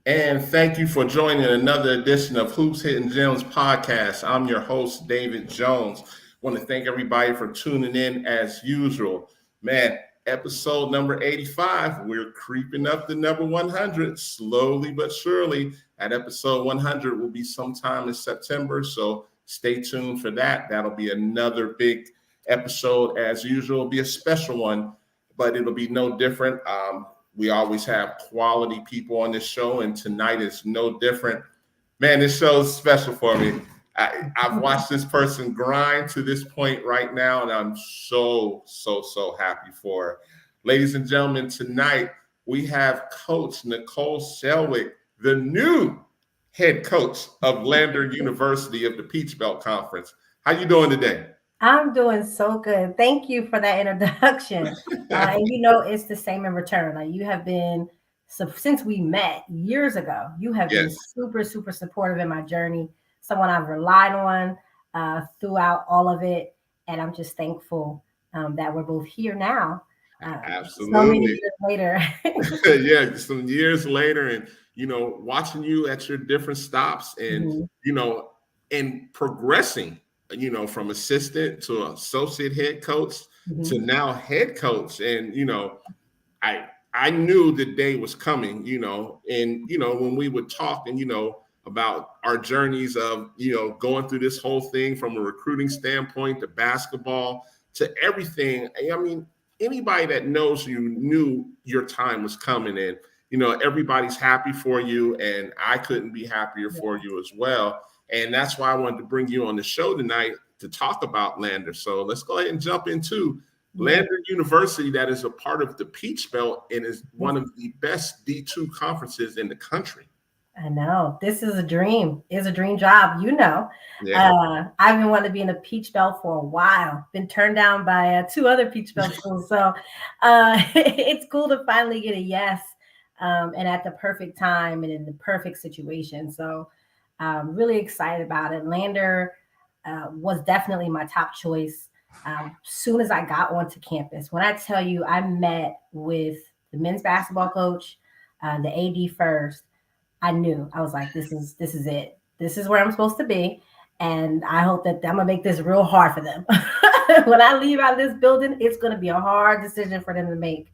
And thank you for joining another edition of Hoops Hitting Gems podcast. I'm your host, David Jones. Want to thank everybody for tuning in as usual. Man, episode number 85. We're creeping up to number 100 slowly but surely. At episode 100 will be sometime in September, so stay tuned for that. That'll be another big episode as usual. It'll be a special one, but it'll be no different. We always have quality people on this show, and tonight is no different. Man, this show is special for me. I've watched this person grind to this point right now, and I'm so happy for her. Ladies and gentlemen, tonight we have Coach Nicole Selwick, the new head coach of Lander University of the Peach Belt Conference. How you doing today? I'm doing so good. Thank you for that introduction. And it's the same in return. Like you have been, so since we met years ago, you have been Yes. super supportive in my journey. Someone I've relied on throughout all of it, and I'm just thankful that we're both here now. So many Absolutely. years later. Yeah, some years later, and watching you at your different stops, and Mhm, and progressing, from assistant to associate head coach to mhm. now head coach, and I knew the day was coming, and when we would talk, and about our journeys of going through this whole thing from a recruiting standpoint to basketball to everything. I mean, anybody that knows you knew your time was coming, and everybody's happy for you, and I couldn't be happier for you as well. And that's why I wanted to bring you on the show tonight to talk about Lander. So let's go ahead and jump into Yeah. Lander University, that is a part of the Peach Belt and is Yes. one of the best D2 conferences in the country. I know this is a dream. It's a dream job, Yeah. I've been wanting to be in a Peach Belt for a while. Been turned down by two other Peach Belt schools, so it's cool to finally get a yes, and at the perfect time and in the perfect situation. So, really excited about it. Lander was definitely my top choice. Soon as I got onto campus, when I tell you I met with the men's basketball coach, the AD first. I knew. I was like, this is it. This is where I'm supposed to be. And I hope that I'm gonna make this real hard for them. When I leave out of this building, it's gonna be a hard decision for them to make.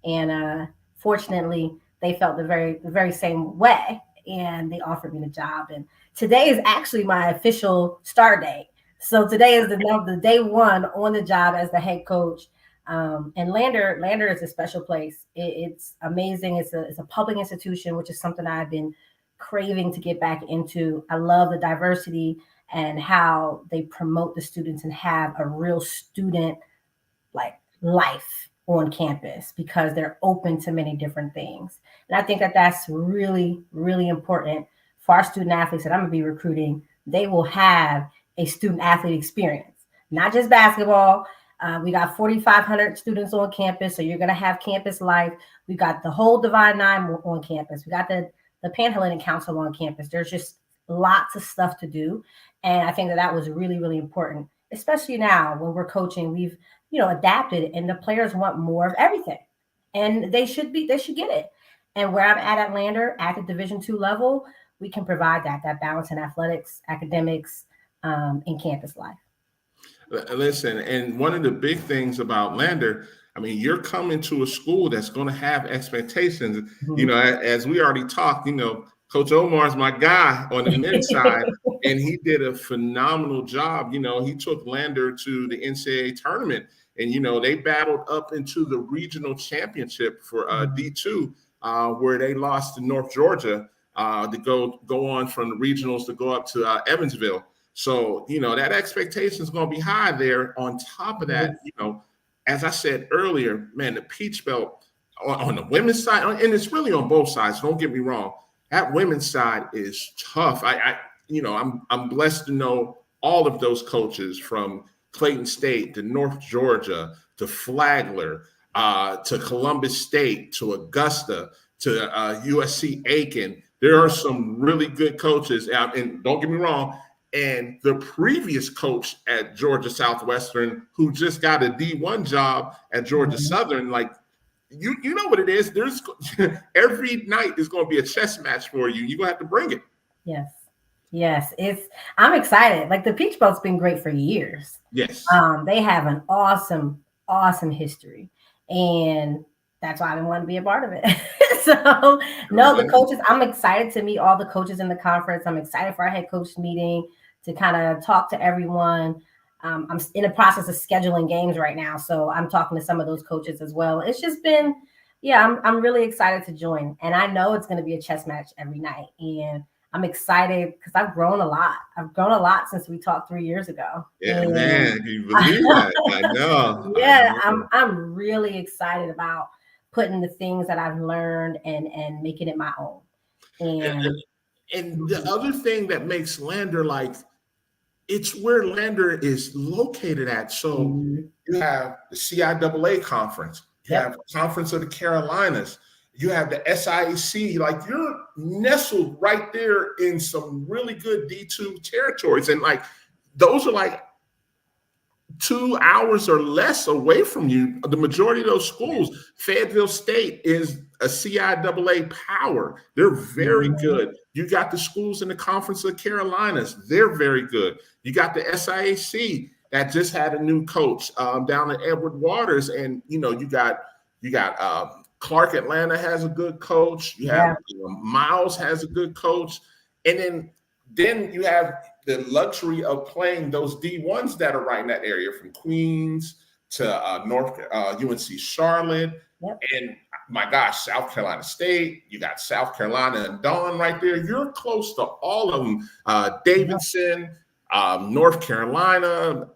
And fortunately, they felt the very same way, and they offered me the job. And today is actually my official start date. So today is the day one on the job as the head coach. And Lander is a special place. It's amazing. It's a public institution, which is something I've been craving to get back into. I love the diversity and how they promote the students and have a real student like life on campus because they're open to many different things. And I think that that's really important for our student athletes that I'm going to be recruiting. They will have a student athlete experience, not just basketball. We got 4,500 students on campus, so you're going to have campus life. We got the whole Divine Nine on campus. We got the Panhellenic Council on campus. There's just lots of stuff to do, and I think that that was really important, especially now when we're coaching. We've adapted, and the players want more of everything, and they should get it. And where I'm at Lander at the Division II level, we can provide that balance in athletics, academics, and campus life. Listen, and one of the big things about Lander, I mean, you're coming to a school that's going to have expectations. Mhm. As we already talked, Coach Omar is my guy on the men's side, and he did a phenomenal job. He took Lander to the NCAA tournament, and they battled up into the regional championship for D2, where they lost to North Georgia to go on from the regionals to go up to Evansville. So, that expectation is going to be high there. On top of that, as I said earlier, man, the Peach Belt on the women's side, and it's really on both sides. Don't get me wrong. That women's side is tough. I'm blessed to know all of those coaches from Clayton State to North Georgia to Flagler to Columbus State to Augusta to USC Aiken. There are some really good coaches. And don't get me wrong, and the previous coach at Georgia Southwestern, who just got a D1 job at Georgia Mhm. Southern, like you know what it is. There's every night is going to be a chess match for you. You're going to have to bring it. Yes. Yes. I'm excited. Like the Peach Belt's been great for years. Yes. They have an awesome, awesome history. And that's why I didn't want to be a part of it. So no, the coaches, I'm excited to meet all the coaches in the conference. I'm excited for our head coach meeting to kind of talk to everyone. I'm in the process of scheduling games right now. So I'm talking to some of those coaches as well. It's just been, yeah, I'm really excited to join. And I know it's going to be a chess match every night. And I'm excited because I've grown a lot. I've grown a lot since we talked 3 years ago. Yeah, man, you believe that? I know. Yeah, I know. I'm really excited about putting the things that I've learned and making it my own. And the other thing that makes Lander like, it's where Lander is located at. So you have the CIAA conference, you have the Conference of the Carolinas, you have the SIAC. Like you're nestled right there in some really good D2 territories. And like those are like 2 hours or less away from you. The majority of those schools, Fayetteville State is a CIAA power. They're very good. You got the schools in the Conference of Carolinas. They're very good. You got the SIAC that just had a new coach down at Edward Waters. And, you know, you got Clark Atlanta has a good coach. You have Miles has a good coach. And then you have the luxury of playing those D1s that are right in that area, from Queens to UNC Charlotte. And my gosh, South Carolina State. You got South Carolina and Dawn right there. You're close to all of them. Davidson, North Carolina,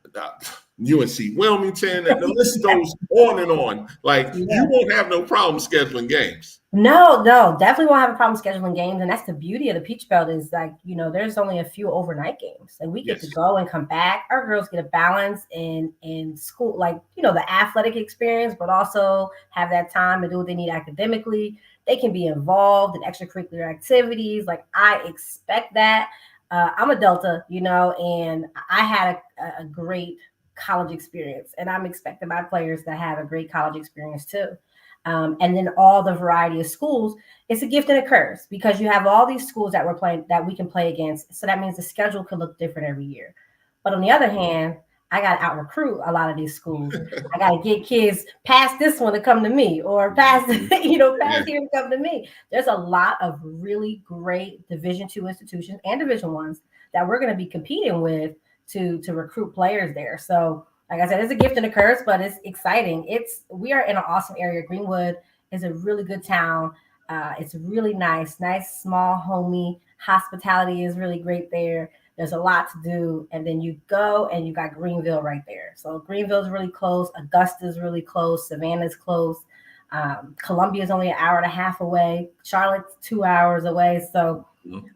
UNC Wilmington, and the list goes on and on. Like you won't have no problem scheduling games. No, definitely won't have a problem scheduling games. And that's the beauty of the Peach Belt is like, you know, there's only a few overnight games. Like we get to go and come back. Our girls get a balance in school, like, you know, the athletic experience, but also have that time to do what they need academically. They can be involved in extracurricular activities. Like I expect that. I'm a Delta, you know, and I had a great college experience, and I'm expecting my players to have a great college experience too. And then all the variety of schools, it's a gift and a curse because you have all these schools that we can play against. So that means the schedule could look different every year. But on the other hand, I got to out recruit a lot of these schools. I got to get kids past this one to come to me, or past here to come to me. There's a lot of really great Division II institutions and Division I's that we're going to be competing with to recruit players there. So like I said, it's a gift and a curse, but it's exciting. We are in an awesome area. Greenwood is a really good town. It's really nice, small, homey. Hospitality is really great there. There's a lot to do. And then you go and you got Greenville right there. So Greenville's really close. Augusta's really close. Savannah's close. Columbia is only an hour and a half away. Charlotte's 2 hours away. So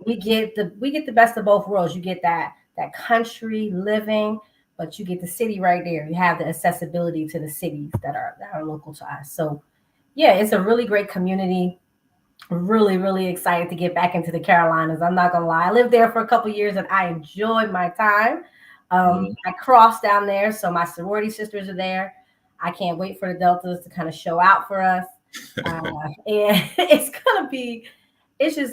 we get the best of both worlds. You get that country living, but you get the city right there. You have the accessibility to the cities that are local to us. So yeah, it's a really great community. Really, really excited to get back into the Carolinas. I'm not gonna lie. I lived there for a couple of years and I enjoyed my time. I crossed down there, so my sorority sisters are there. I can't wait for the Deltas to kind of show out for us. And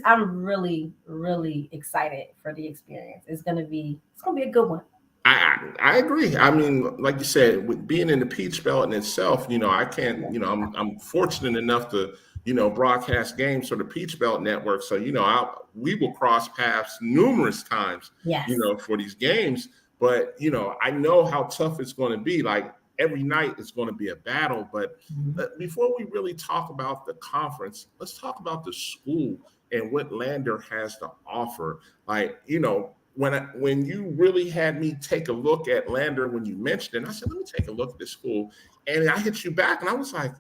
I'm really, really excited for the experience. It's gonna be a good one. I agree. I mean, like you said, with being in the Peach Belt in itself, you know, I can't, you know, I'm fortunate enough to, you know, broadcast games for the Peach Belt Network. So, you know, we will cross paths numerous times, you know, for these games. But, you know, I know how tough it's going to be. Like every night is going to be a battle. But before we really talk about the conference, let's talk about the school and what Lander has to offer. Like, you know, when you really had me take a look at Lander, when you mentioned it, I said, let me take a look at this school. And I hit you back and I was like,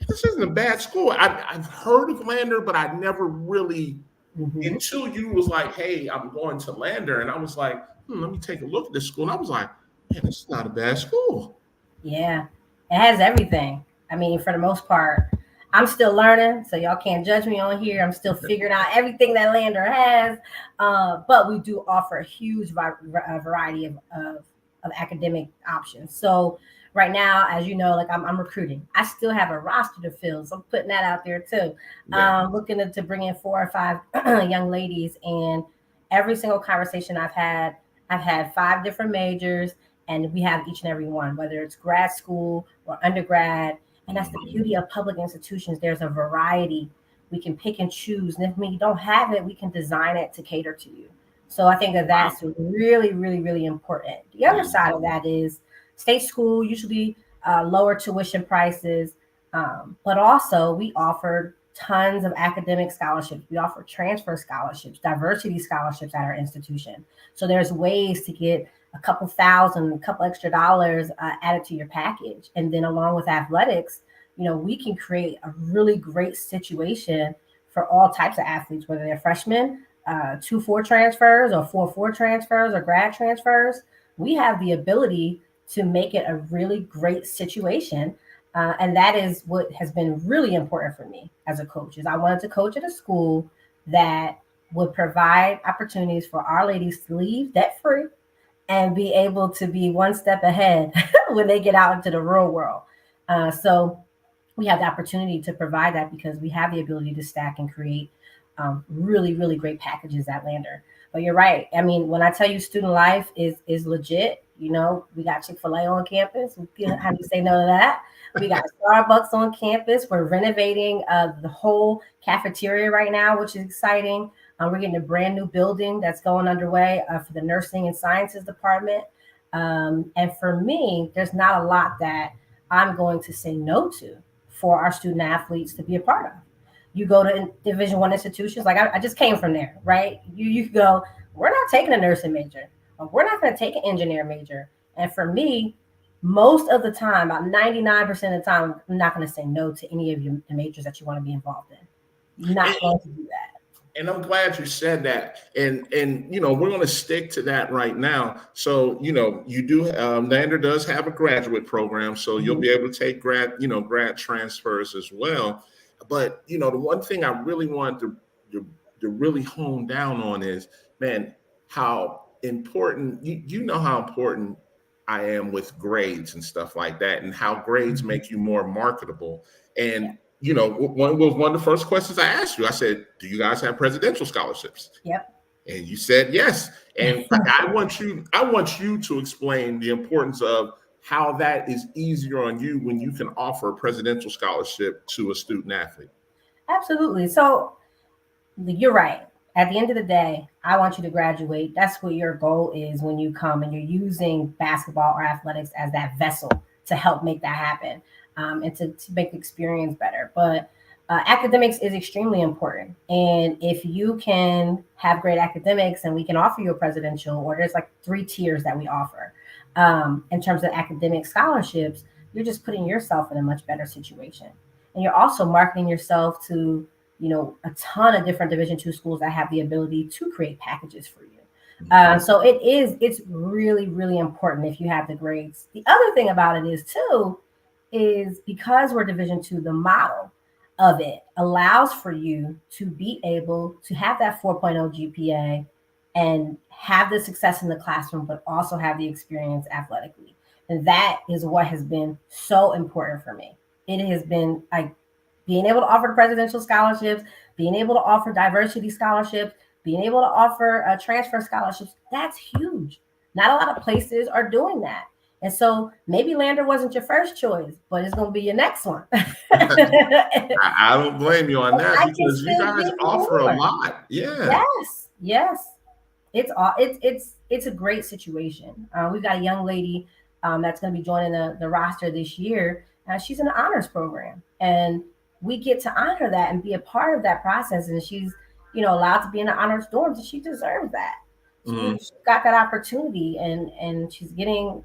this isn't a bad school. I've heard of Lander, but I never really, until you was like, hey, I'm going to Lander. And I was like, let me take a look at this school. And I was like, man, this is not a bad school. Yeah, it has everything. I mean, for the most part, I'm still learning, so y'all can't judge me on here. I'm still figuring out everything that Lander has. But we do offer a huge variety of academic options. So right now, as you know, like I'm recruiting. I still have a roster to fill, so I'm putting that out there too. Yeah. Looking to bring in 4 or 5 young ladies, and every single conversation I've had 5 different majors, and we have each and every one, whether it's grad school or undergrad. And that's the beauty of public institutions. There's a variety. We can pick and choose, and if we don't have it, we can design it to cater to you. So I think that that's really, really, really important. The other side of that is state school, usually lower tuition prices, but also we offer tons of academic scholarships. We offer transfer scholarships, diversity scholarships at our institution. So there's ways to get a couple thousand, a couple extra dollars added to your package. And then along with athletics, we can create a really great situation for all types of athletes, whether they're freshmen, 2-4 transfers or 4-4 transfers or grad transfers. We have the ability to make it a really great situation. And that is what has been really important for me as a coach. Is I wanted to coach at a school that would provide opportunities for our ladies to leave debt free and be able to be one step ahead when they get out into the real world. So we have the opportunity to provide that because we have the ability to stack and create really, really great packages at Lander. But you're right. I mean, when I tell you student life is legit, we got Chick-fil-A on campus. How do you say no to that? We got Starbucks on campus. We're renovating the whole cafeteria right now, which is exciting. We're getting a brand new building that's going underway for the nursing and sciences department. And for me, there's not a lot that I'm going to say no to for our student athletes to be a part of. You go to Division I institutions, like I just came from there, right? You go, we're not taking a nursing major, or we're not going to take an engineer major. And for me, most of the time, about 99% of the time, I'm not going to say no to any of the majors that you want to be involved in. You're not going to do that. And I'm glad you said that. And we're going to stick to that right now. So, you do, Lander does have a graduate program, so you'll be able to take grad transfers as well. But, the one thing I really wanted to really hone down on is, man, how important, how important I am with grades and stuff like that, and how grades make you more marketable. And, one of the first questions I asked you, I said, do you guys have presidential scholarships? Yep. And you said yes. And I want you to explain the importance of how that is easier on you when you can offer a presidential scholarship to a student athlete. Absolutely. So you're right. At the end of the day, I want you to graduate. That's what your goal is when you come and you're using basketball or athletics as that vessel to help make that happen, and to make the experience better. But academics is extremely important. And if you can have great academics and we can offer you a presidential, or there's like 3 tiers that we offer in terms of academic scholarships, you're just putting yourself in a much better situation. And you're also marketing yourself to, a ton of different Division II schools that have the ability to create packages for you. So it's really, really important if you have the grades. The other thing about it is because we're Division II, the model of it allows for you to be able to have that 4.0 GPA and have the success in the classroom, but also have the experience athletically. And that is what has been so important for me. It has been like being able to offer presidential scholarships, being able to offer diversity scholarships, being able to offer transfer scholarships. That's huge. Not a lot of places are doing that. And so maybe Lander wasn't your first choice, but it's going to be your next one. I don't blame you on that, because you guys offer a lot. Yeah. Yes. It's a great situation. We've got a young lady that's going to be joining the roster this year. She's in the honors program, and we get to honor that and be a part of that process. And she's, allowed to be in the honors dorms, and she deserves that. She's got that opportunity, and she's getting,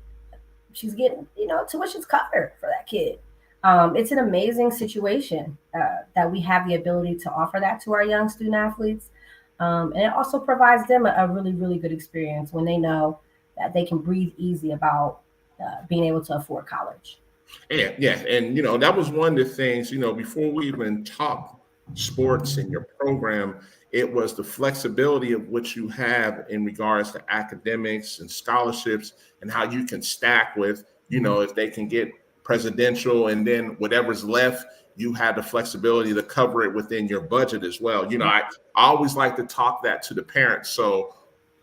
tuition's covered for that kid. It's an amazing situation that we have the ability to offer that to our young student athletes. And it also provides them a really, really good experience when they know that they can breathe easy about being able to afford college. Yeah. And, that was one of the things, before we even talked sports in your program, it was the flexibility of what you have in regards to academics and scholarships, and how you can stack with if they can get presidential, and then whatever's left, you have the flexibility to cover it within your budget as well. I always like to talk that to the parents. So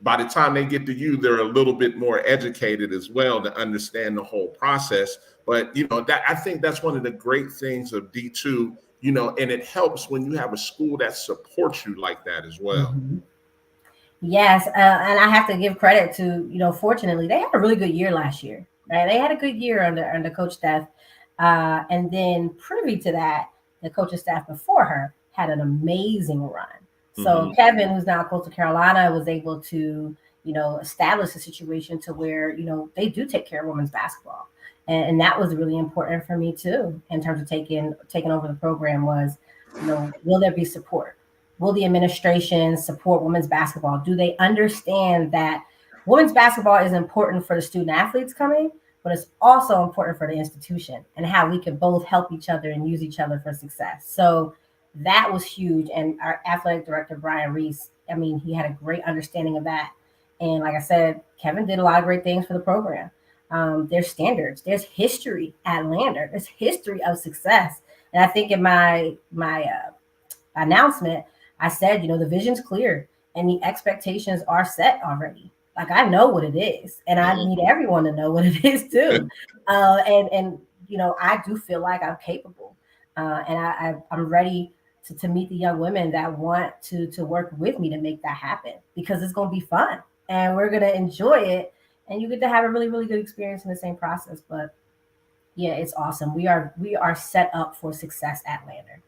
by the time they get to you, they're a little bit more educated as well to understand the whole process. But, that I think that's one of the great things of D2, and it helps when you have a school that supports you like that as well. Mm-hmm. Yes. And I have to give credit to, fortunately, they had a really good year last year, right? They had a good year under Coach Steph. And then privy to that, the coaching staff before her had an amazing run. So Kevin, who's now Coastal Carolina, was able to, establish a situation to where, they do take care of women's basketball. And that was really important for me too, in terms of taking over the program was, will there be support? Will the administration support women's basketball? Do they understand that women's basketball is important for the student athletes coming, but it's also important for the institution and how we can both help each other and use each other for success. So that was huge. And our athletic director, Brian Reese, he had a great understanding of that. And like I said, Kevin did a lot of great things for the program. There's standards, there's history at Lander, there's history of success. And I think in my announcement, I said, the vision's clear and the expectations are set already. Like I know what it is, and I need everyone to know what it is too. And I do feel like I'm capable, and I'm ready to meet the young women that want to work with me to make that happen, because it's going to be fun and we're going to enjoy it, and you get to have a really, really good experience in the same process. But yeah, it's awesome. We are set up for success at Lander.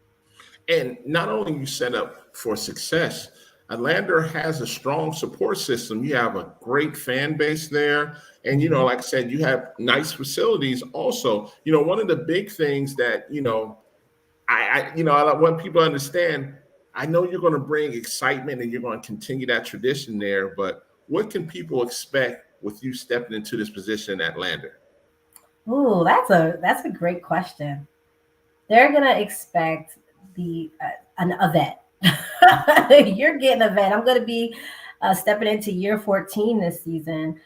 And not only you set up for success, Lander has a strong support system. You have a great fan base there. And, like I said, you have nice facilities also. One of the big things that, I want people to understand, I know you're going to bring excitement and you're going to continue that tradition there, but what can people expect with you stepping into this position at Lander? Ooh, that's a great question. They're going to expect an event. You're getting a vet. I'm going to be stepping into year 14 this season.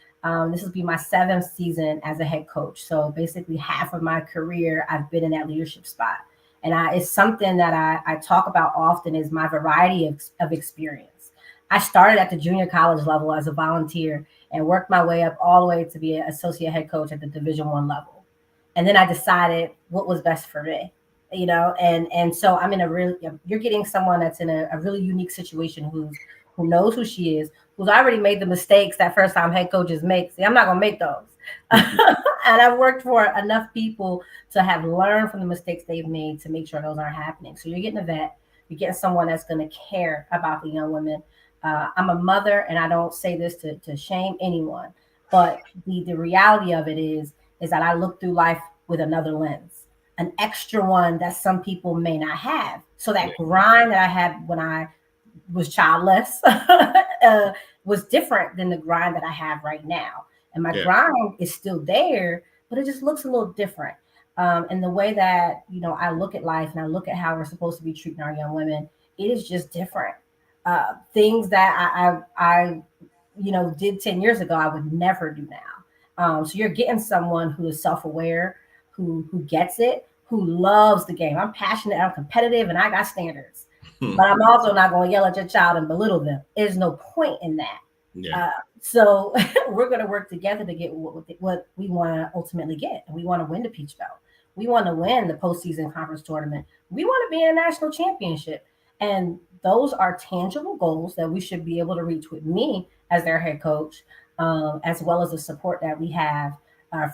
This will be my 7th season as a head coach. So basically half of my career, I've been in that leadership spot. And it's something that I talk about often is my variety of experience. I started at the junior college level as a volunteer and worked my way up all the way to be an associate head coach at the Division I level. And then I decided what was best for me. And so I'm you're getting someone that's in a really unique situation who knows who she is, who's already made the mistakes that first time head coaches make. See, I'm not going to make those. And I've worked for enough people to have learned from the mistakes they've made to make sure those aren't happening. So you're getting a vet, you're getting someone that's going to care about the young women. I'm a mother, and I don't say this to shame anyone, but the reality of it is that I look through life with another lens, an extra one that some people may not have. So that grind that I had when I was childless was different than the grind that I have right now. And my grind is still there, but it just looks a little different. And the way that, I look at life and I look at how we're supposed to be treating our young women, it is just different. Things that I did 10 years ago, I would never do now. So you're getting someone who is self-aware, who gets it, who loves the game. I'm passionate, I'm competitive, and I got standards. But I'm also not going to yell at your child and belittle them. There's no point in that. So we're going to work together to get what we want to ultimately get. And we want to win the Peach Belt. We want to win the postseason conference tournament. We want to be in a national championship. And those are tangible goals that we should be able to reach with me as their head coach, as well as the support that we have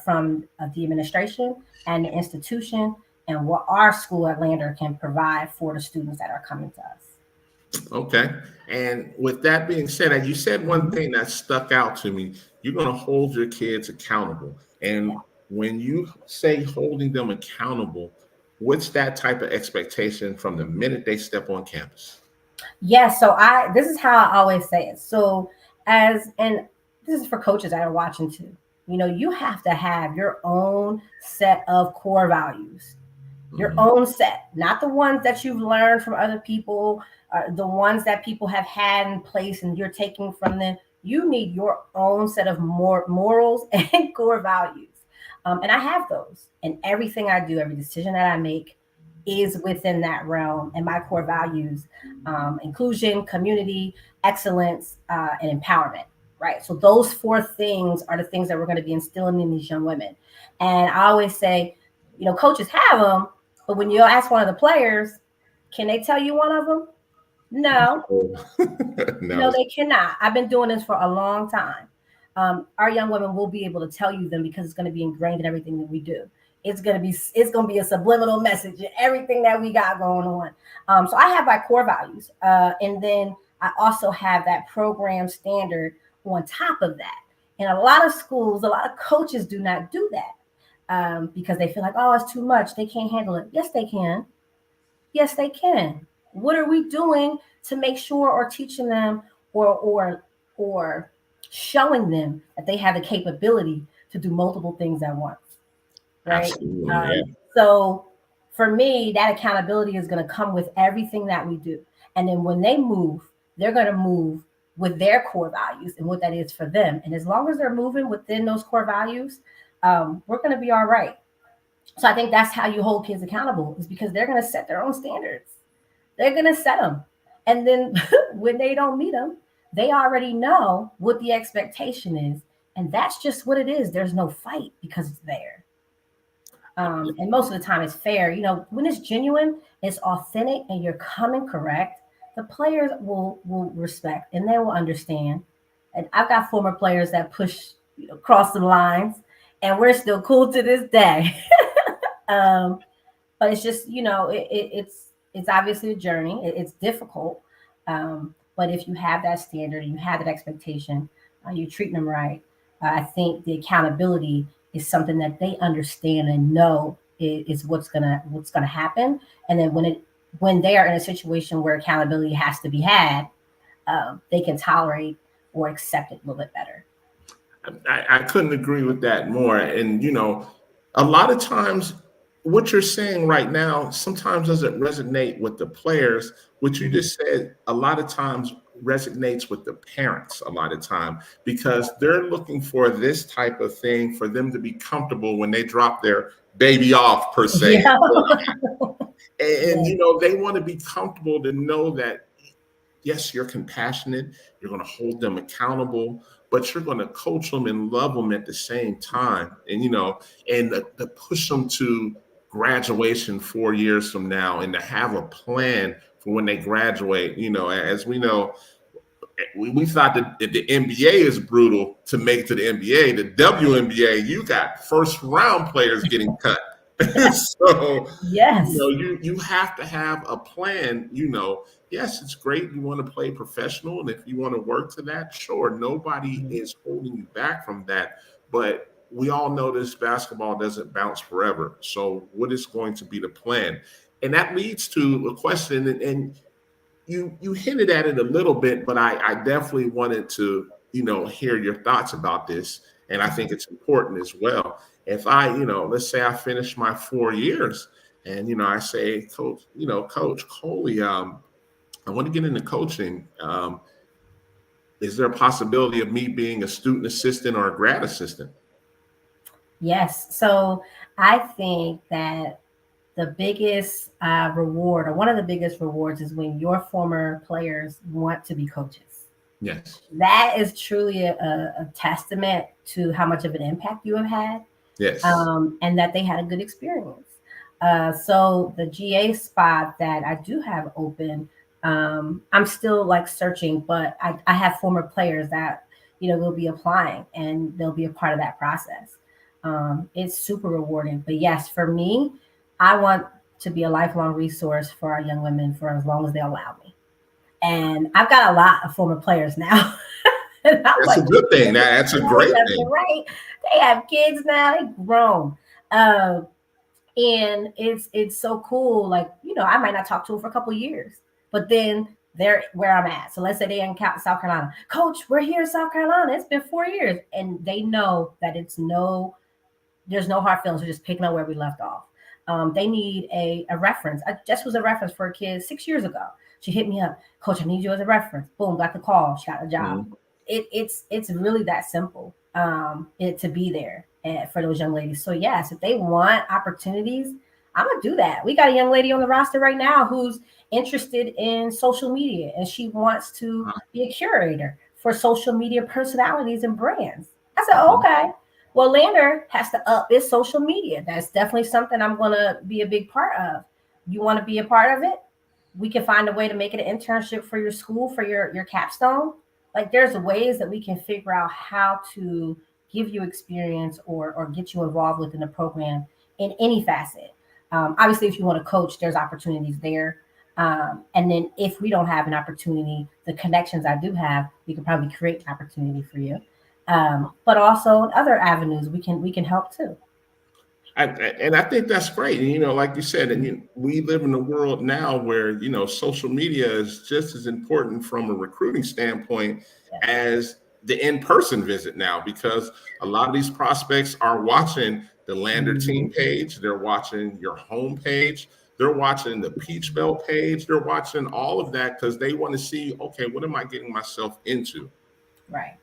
from the administration and the institution, and what our school at Lander can provide for the students that are coming to us. Okay. And with that being said, as you said, one thing that stuck out to me, you're going to hold your kids accountable. And when you say holding them accountable, what's that type of expectation from the minute they step on campus? Yeah. So this is how I always say it. So and this is for coaches that are watching too. You have to have your own set of core values, your own set, not the ones that you've learned from other people, the ones that people have had in place and you're taking from them. You need your own set of morals and core values. And I have those. And everything I do, every decision that I make is within that realm. And my core values, inclusion, community, excellence, and empowerment. Right. So those four things are the things that we're going to be instilling in these young women. And I always say, coaches have them, but when you ask one of the players, can they tell you one of them? No. No, No. they cannot. I've been doing this for a long time. Our young women will be able to tell you them because it's going to be ingrained in everything that we do. It's going to be a subliminal message in everything that we got going on. So I have my core values, and then I also have that program standard on top of that. And a lot of schools, a lot of coaches do not do that because they feel like, oh, it's too much. They can't handle it. Yes, they can. Yes, they can. What are we doing to make sure, or teaching them, or showing them that they have the capability to do multiple things at once? Right. Absolutely. Yeah. So for me, that accountability is going to come with everything that we do. And then when they move, they're going to move with their core values and what that is for them. And as long as they're moving within those core values, we're going to be all right. So I think that's how you hold kids accountable, is because they're going to set their own standards. They're going to set them. And then when they don't meet them, they already know what the expectation is. And that's just what it is. There's no fight because it's there. And most of the time it's fair. When it's genuine, it's authentic, and you're coming correct, the players will respect and they will understand. And I've got former players that push, cross the lines, and we're still cool to this day. But it's just, it's obviously a journey. It's difficult. But if you have that standard and you have that expectation, you're treating them right. I think the accountability is something that they understand and know is what's gonna happen. And then when they are in a situation where accountability has to be had, they can tolerate or accept it a little bit better. I couldn't agree with that more. And a lot of times what you're saying right now sometimes doesn't resonate with the players. What you just said a lot of times resonates with the parents a lot of time, because they're looking for this type of thing for them to be comfortable when they drop their baby off, per se. Yeah. And they want to be comfortable to know that, yes, you're compassionate, you're going to hold them accountable, but you're going to coach them and love them at the same time. And and to push them to graduation 4 years from now, and to have a plan for when they graduate. As we know, we thought that the NBA is brutal to make to the NBA. The WNBA, you got first round players getting cut. So Yes. you have to have a plan. Yes, it's great, you want to play professional, and if you want to work to that, sure, nobody is holding you back from that. But we all know this basketball doesn't bounce forever. So what is going to be the plan? And that leads to a question, and you hinted at it a little bit, but I definitely wanted to hear your thoughts about this, and I think it's important as well. If I let's say I finish my 4 years, and I say, Coach Coley, I want to get into coaching. Is there a possibility of me being a student assistant or a grad assistant? Yes. So I think that the biggest reward, or one of the biggest rewards, is when your former players want to be coaches. Yes. That is truly a testament to how much of an impact you have had. Yes. And that they had a good experience. So the GA spot that I do have open, I'm still searching, but I have former players that will be applying, and they'll be a part of that process. It's super rewarding. But yes, for me, I want to be a lifelong resource for our young women for as long as they allow me. And I've got a lot of former players now. That's a good thing. That's a great thing. Right? They have kids now. They've grown. And it's so cool. I might not talk to them for a couple of years, but then they're where I'm at. So let's say they're in South Carolina. Coach, we're here in South Carolina. It's been 4 years. And they know that there's no hard feelings. We're just picking up where we left off. They need a reference. I just was a reference for a kid 6 years ago. She hit me up. Coach, I need you as a reference. Boom, got the call. She got a job. Mm-hmm. It's really that simple to be there. for those young ladies. So yes, if they want opportunities, I'm gonna do that. We got a young lady on the roster right now who's interested in social media, and she wants to be a curator for social media personalities and brands. I said, oh, okay. Well, Lander has to up its social media. That's definitely something I'm gonna be a big part of. You want to be a part of it? We can find a way to make it an internship for your school, for your capstone. Like there's ways that we can figure out how to give you experience or get you involved within the program in any facet. Obviously, if you want to coach, there's opportunities there. And then if we don't have an opportunity, the connections I do have, we can probably create an opportunity for you. But also in other avenues, we can help too. And I think that's great. And, like you said, and we live in a world now where, social media is just as important from a recruiting standpoint as the in-person visit now, because a lot of these prospects are watching the Lander team page. They're watching your home page. They're watching the Peach Belt page. They're watching all of that because they want to see, okay, what am I getting myself into? Right.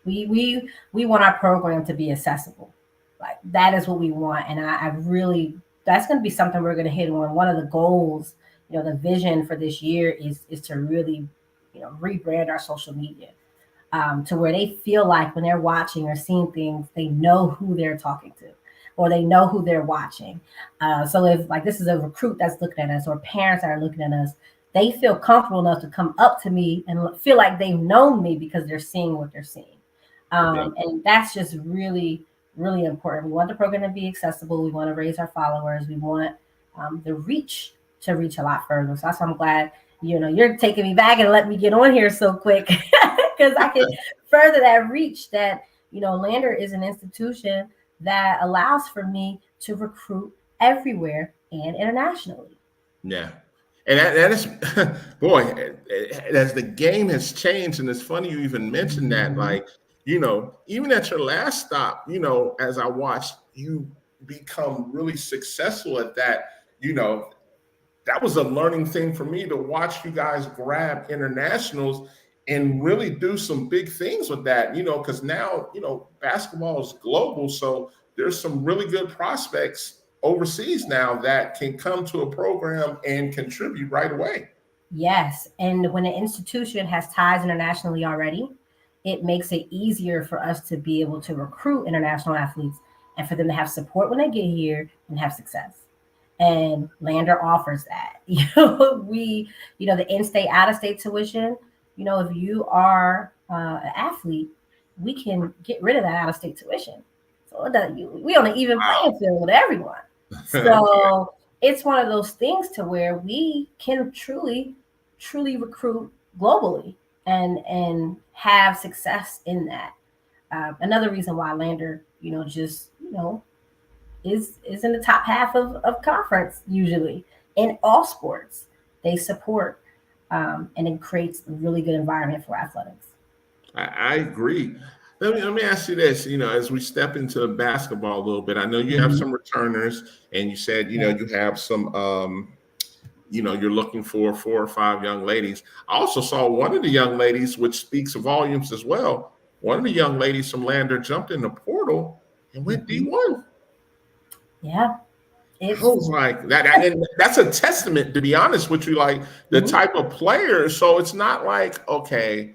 We want our program to be accessible. Like that is what we want. And I really, that's going to be something we're going to hit on. One of the goals, the vision for this year is to really, rebrand our social media to where they feel like when they're watching or seeing things, they know who they're talking to or they know who they're watching. So if like this is a recruit that's looking at us or parents that are looking at us, they feel comfortable enough to come up to me and feel like they've known me because they're seeing what they're seeing. And that's just really, really important. We want the program to be accessible. We want to raise our followers. We want the reach to reach a lot further. So that's why I'm glad, you're taking me back and let me get on here so quick because I can further that reach that, Lander is an institution that allows for me to recruit everywhere and internationally. Yeah. And that is, boy, as the game has changed, and it's funny you even mentioned that, like, even at your last stop, as I watched you become really successful at that, that was a learning thing for me to watch you guys grab internationals and really do some big things with that, because now, basketball is global. So there's some really good prospects overseas now that can come to a program and contribute right away. Yes. And when an institution has ties internationally already, it makes it easier for us to be able to recruit international athletes and for them to have support when they get here and have success. And Lander offers that. The in-state, out-of-state tuition, if you are an athlete, we can get rid of that out-of-state tuition. So we on an even playing field with everyone. So it's one of those things to where we can truly recruit globally and have success in that. Another reason why Lander, is in the top half of conference usually in all sports. They support and it creates a really good environment for athletics. I agree. Let me ask you this, as we step into basketball a little bit, I know you have some returners and you said, you have some, you're looking for 4 or 5 young ladies. I also saw one of the young ladies, which speaks volumes as well. One of the young ladies from Lander jumped in the portal and went D1. Yeah. I was like that, and that's a testament, to be honest with you, like the type of player. So it's not like, okay,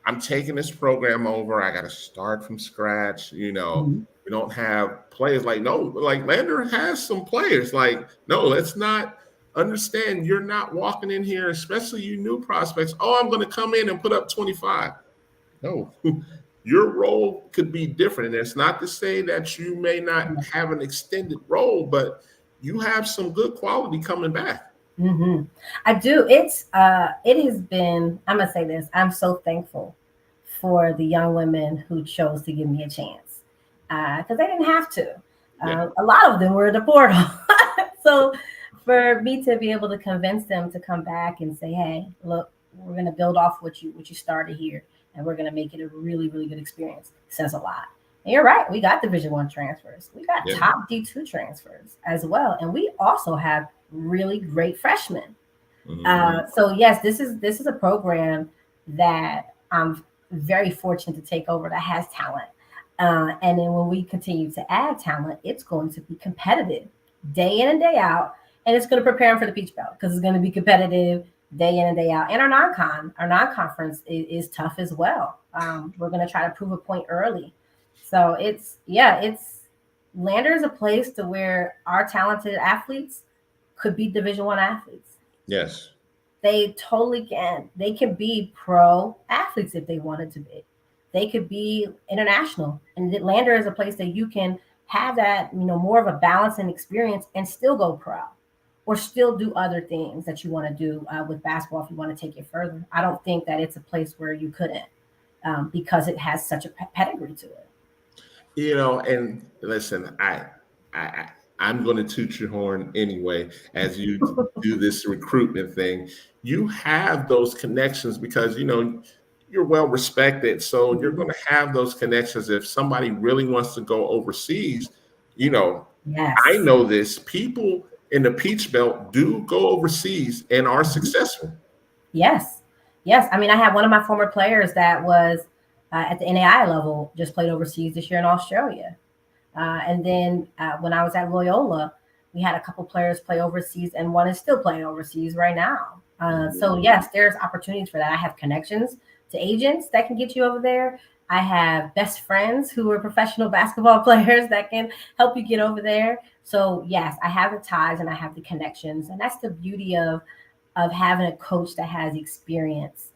I'm taking this program over. I got to start from scratch. We don't have players like Lander has some players. Like, no, let's not understand. You're not walking in here, especially you new prospects. Oh, I'm going to come in and put up 25. No, your role could be different. And it's not to say that you may not have an extended role, but you have some good quality coming back. Mm-hmm. I do. It has been, I'm going to say this. I'm so thankful for the young women who chose to give me a chance because they didn't have to. A lot of them were in the portal. So for me to be able to convince them to come back and say, hey, look, we're going to build off what you started here and we're going to make it a really, really good experience says a lot. And you're right. We got Division I transfers. We got top D2 transfers as well. And we also have really great freshmen. So yes, this is a program that I'm very fortunate to take over that has talent. And then when we continue to add talent, it's going to be competitive day in and day out. And it's going to prepare them for the Peach Belt because it's going to be competitive day in and day out. And our non-conference is tough as well. We're going to try to prove a point early. So it's Lander is a place to where our talented athletes could be Division I athletes. Yes. They totally can. They can be pro athletes if they wanted to be. They could be international. And Lander is a place that you can have that, more of a balance and experience and still go pro or still do other things that you want to do with basketball if you want to take it further. I don't think that it's a place where you couldn't because it has such a pedigree to it. And listen, I'm going to toot your horn anyway as you do this recruitment thing. You have those connections because, you're well respected. So you're going to have those connections. If somebody really wants to go overseas, yes. I know this. People in the Peach Belt do go overseas and are successful. Yes. I mean, I had one of my former players that was at the NAI level, just played overseas this year in Australia. And then when I was at Loyola, we had a couple players play overseas, and one is still playing overseas right now. So yes, there's opportunities for that. I have connections to agents that can get you over there. I have best friends who are professional basketball players that can help you get over there. So yes, I have the ties and I have the connections, and that's the beauty of having a coach that has experience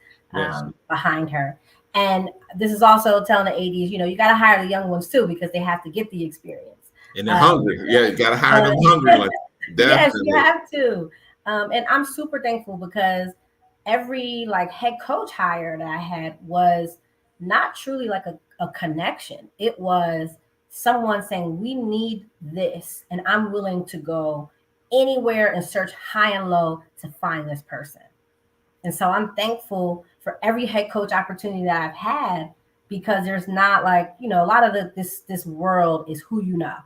behind her. And this is also telling the ADs, you got to hire the young ones too because they have to get the experience. And they're hungry. Yeah, you got to hire them hungry. Yes, you have to. And I'm super thankful because every head coach hire that I had was not truly like a connection. It was someone saying, we need this, and I'm willing to go anywhere and search high and low to find this person. And so I'm thankful for every head coach opportunity that I've had because there's not a lot of this world is who you know.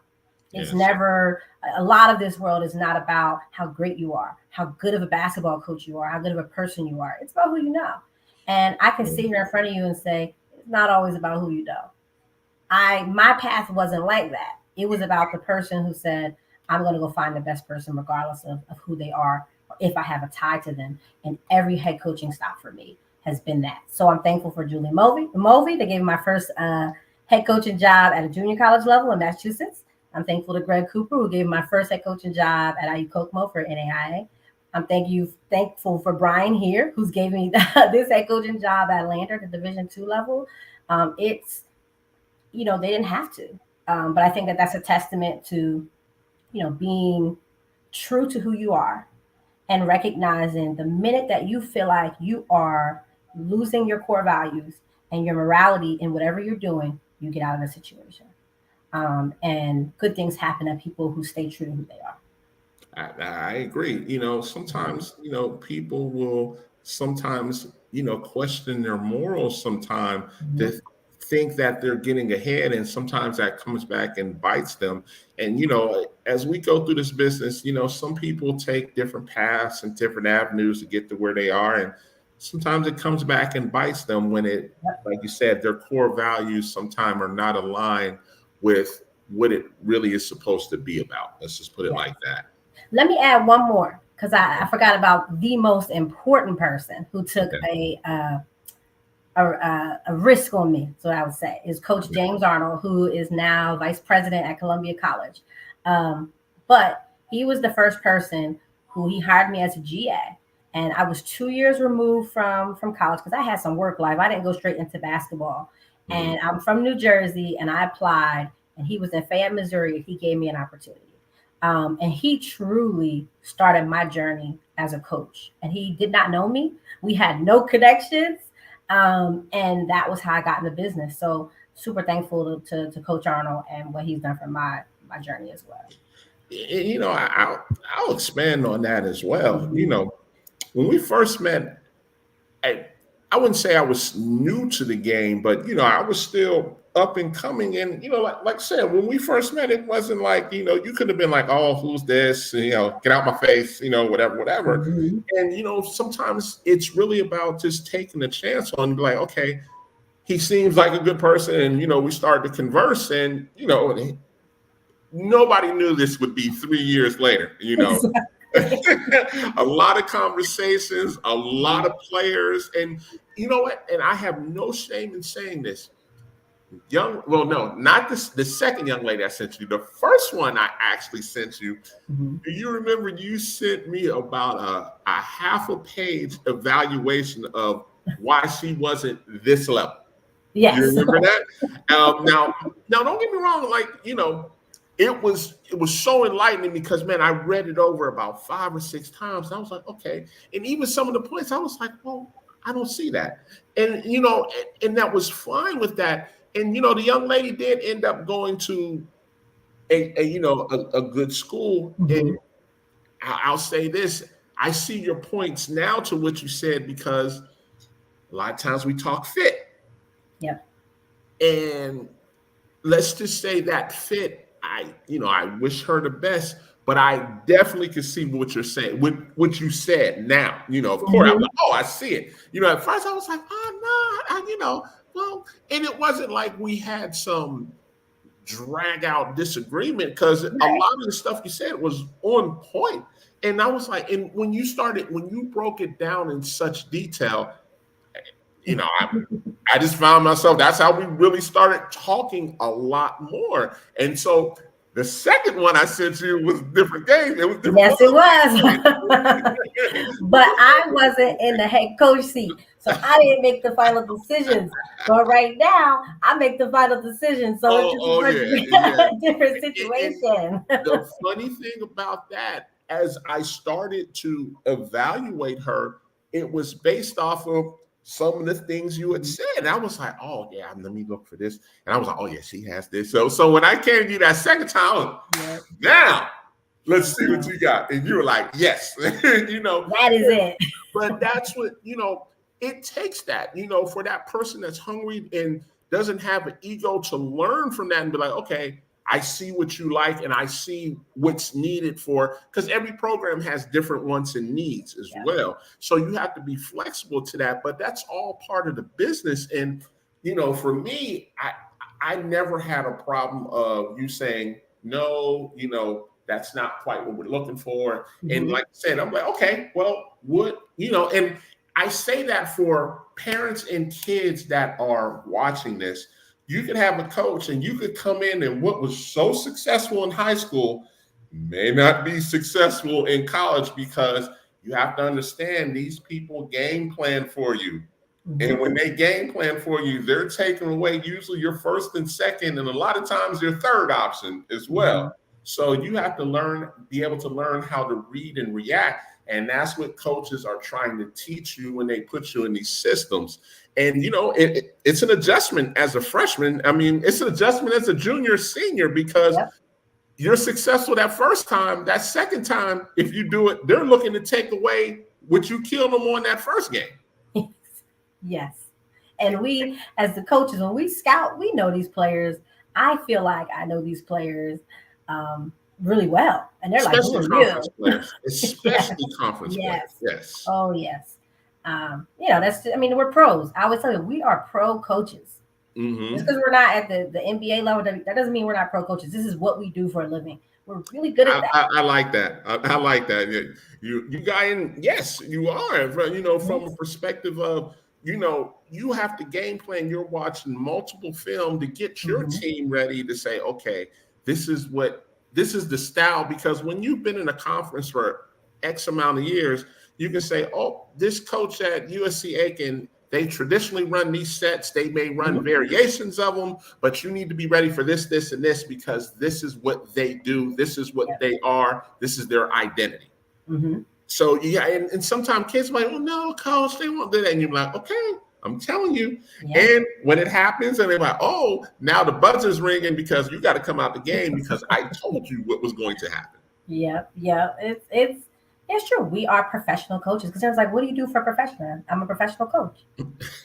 It's never a lot of this world is not about how great you are, how good of a basketball coach you are, how good of a person you are. It's about who you know. And I can sit here in front of you and say, it's not always about who you know. My path wasn't like that. It was about the person who said, I'm going to go find the best person regardless of who they are, or if I have a tie to them. And every head coaching stop for me has been that. So I'm thankful for Julie Mulvey. They gave me my first head coaching job at a junior college level in Massachusetts. I'm thankful to Greg Cooper, who gave me my first head coaching job at IU Kokomo for NAIA. I'm thankful for Brian here, who's gave me this head coaching job at Lander at the Division II level. It's, they didn't have to. But I think that that's a testament to, being true to who you are and recognizing the minute that you feel like you are losing your core values and your morality in whatever you're doing, you get out of the situation. And good things happen to people who stay true to who they are. I agree. Sometimes, people will sometimes, question their morals sometimes to think that they're getting ahead. And sometimes that comes back and bites them. And, as we go through this business, some people take different paths and different avenues to get to where they are. And sometimes it comes back and bites them when it, like you said, their core values sometimes are not aligned with what it really is supposed to be about. Let's just put it like that. Let me add one more because I forgot about the most important person who took a risk on me. So I would say is Coach James Arnold, who is now vice president at Columbia College. But he was the first person who he hired me as a GA. And I was 2 years removed from college because I had some work life. I didn't go straight into basketball. And I'm from New Jersey, and I applied, and he was in Fayette, Missouri. He gave me an opportunity. And he truly started my journey as a coach. And he did not know me. We had no connections. And that was how I got in the business. So super thankful to Coach Arnold and what he's done for my journey as well. I'll expand on that as well. When we first met, I wouldn't say I was new to the game, but, I was still up and coming. And, like I said, when we first met, it wasn't like, you could have been like, oh, who's this? Get out my face, whatever. And, sometimes it's really about just taking a chance on like, okay, he seems like a good person. And, we started to converse, and, nobody knew this would be 3 years later, a lot of conversations, a lot of players. And you know what? And I have no shame in saying this. Well, no, not this, the second young lady I sent you. The first one I actually sent you. Do you remember you sent me about a half a page evaluation of why she wasn't this level? Yes. You remember that? Now, don't get me wrong. Like, it was so enlightening because, man, I read it over about 5 or 6 times. I was like, okay. And even some of the points, I was like, well, I don't see that. And, and that was fine with that. And, the young lady did end up going to a good school. And I'll say this, I see your points now to what you said, because a lot of times we talk fit. Yeah. And let's just say that fit, I wish her the best, but I definitely can see what you're saying, what you said now. Of course, I'm like, oh, I see it. At first I was like, oh, no, well, and it wasn't like we had some drag out disagreement, because a lot of the stuff you said was on point. And I was like, and when you broke it down in such detail, I just found myself, that's how we really started talking a lot more. And so the second one I sent you was a different game. It was different. Yes, it was. But I wasn't in the head coach seat, so I didn't make the final decisions. But right now, I make the final decision. So it's a different situation. And the funny thing about that, as I started to evaluate her, it was based off of some of the things you had said. And I was like, oh yeah, let me look for this. And I was like, oh yeah, she has this. So when I came to you that second time, now let's see what you got. And you were like, yes, that is it. But that's what, it takes that, for that person that's hungry and doesn't have an ego to learn from that and be like, okay, I see what you like, and I see what's needed because every program has different wants and needs as well. So you have to be flexible to that, but that's all part of the business. And, for me, I never had a problem of you saying, no, that's not quite what we're looking for. And like I said, I'm like, okay, well, and I say that for parents and kids that are watching this. You could have a coach and you could come in, and what was so successful in high school may not be successful in college, because you have to understand these people game plan for you. And when they game plan for you, they're taking away usually your first and second, and a lot of times your third option as well. So you have to be able to learn how to read and react. And that's what coaches are trying to teach you when they put you in these systems. And, it's an adjustment as a freshman. I mean, it's an adjustment as a junior, senior, because you're successful that first time. That second time, if you do it, they're looking to take away what you killed them on that first game. Yes. And we, as the coaches, when we scout, we know these players. I feel like I know these players really well. And they're especially like, who are you? Players, especially conference yes. players. Yes. Oh, yes. We're pros. I always tell you, we are pro coaches. Just because we're not at the NBA level, that doesn't mean we're not pro coaches. This is what we do for a living. We're really good at that. I like that. I like that. You yes, you are. From a perspective of, you have to game plan. You're watching multiple film to get your team ready to say, okay, this is the style. Because when you've been in a conference for X amount of years, you can say, oh, this coach at USC Aiken, they traditionally run these sets. They may run variations of them, but you need to be ready for this, this, and this, because this is what they do. This is what they are. This is their identity. So, and sometimes kids are like, oh, no, coach, they won't do that. And you're like, okay, I'm telling you. And when it happens, and they're like, oh, now the buzzer's ringing because you got to come out the game because I told you what was going to happen. Yeah. It's true. We are professional coaches. Because I was like, what do you do for a professional? I'm a professional coach.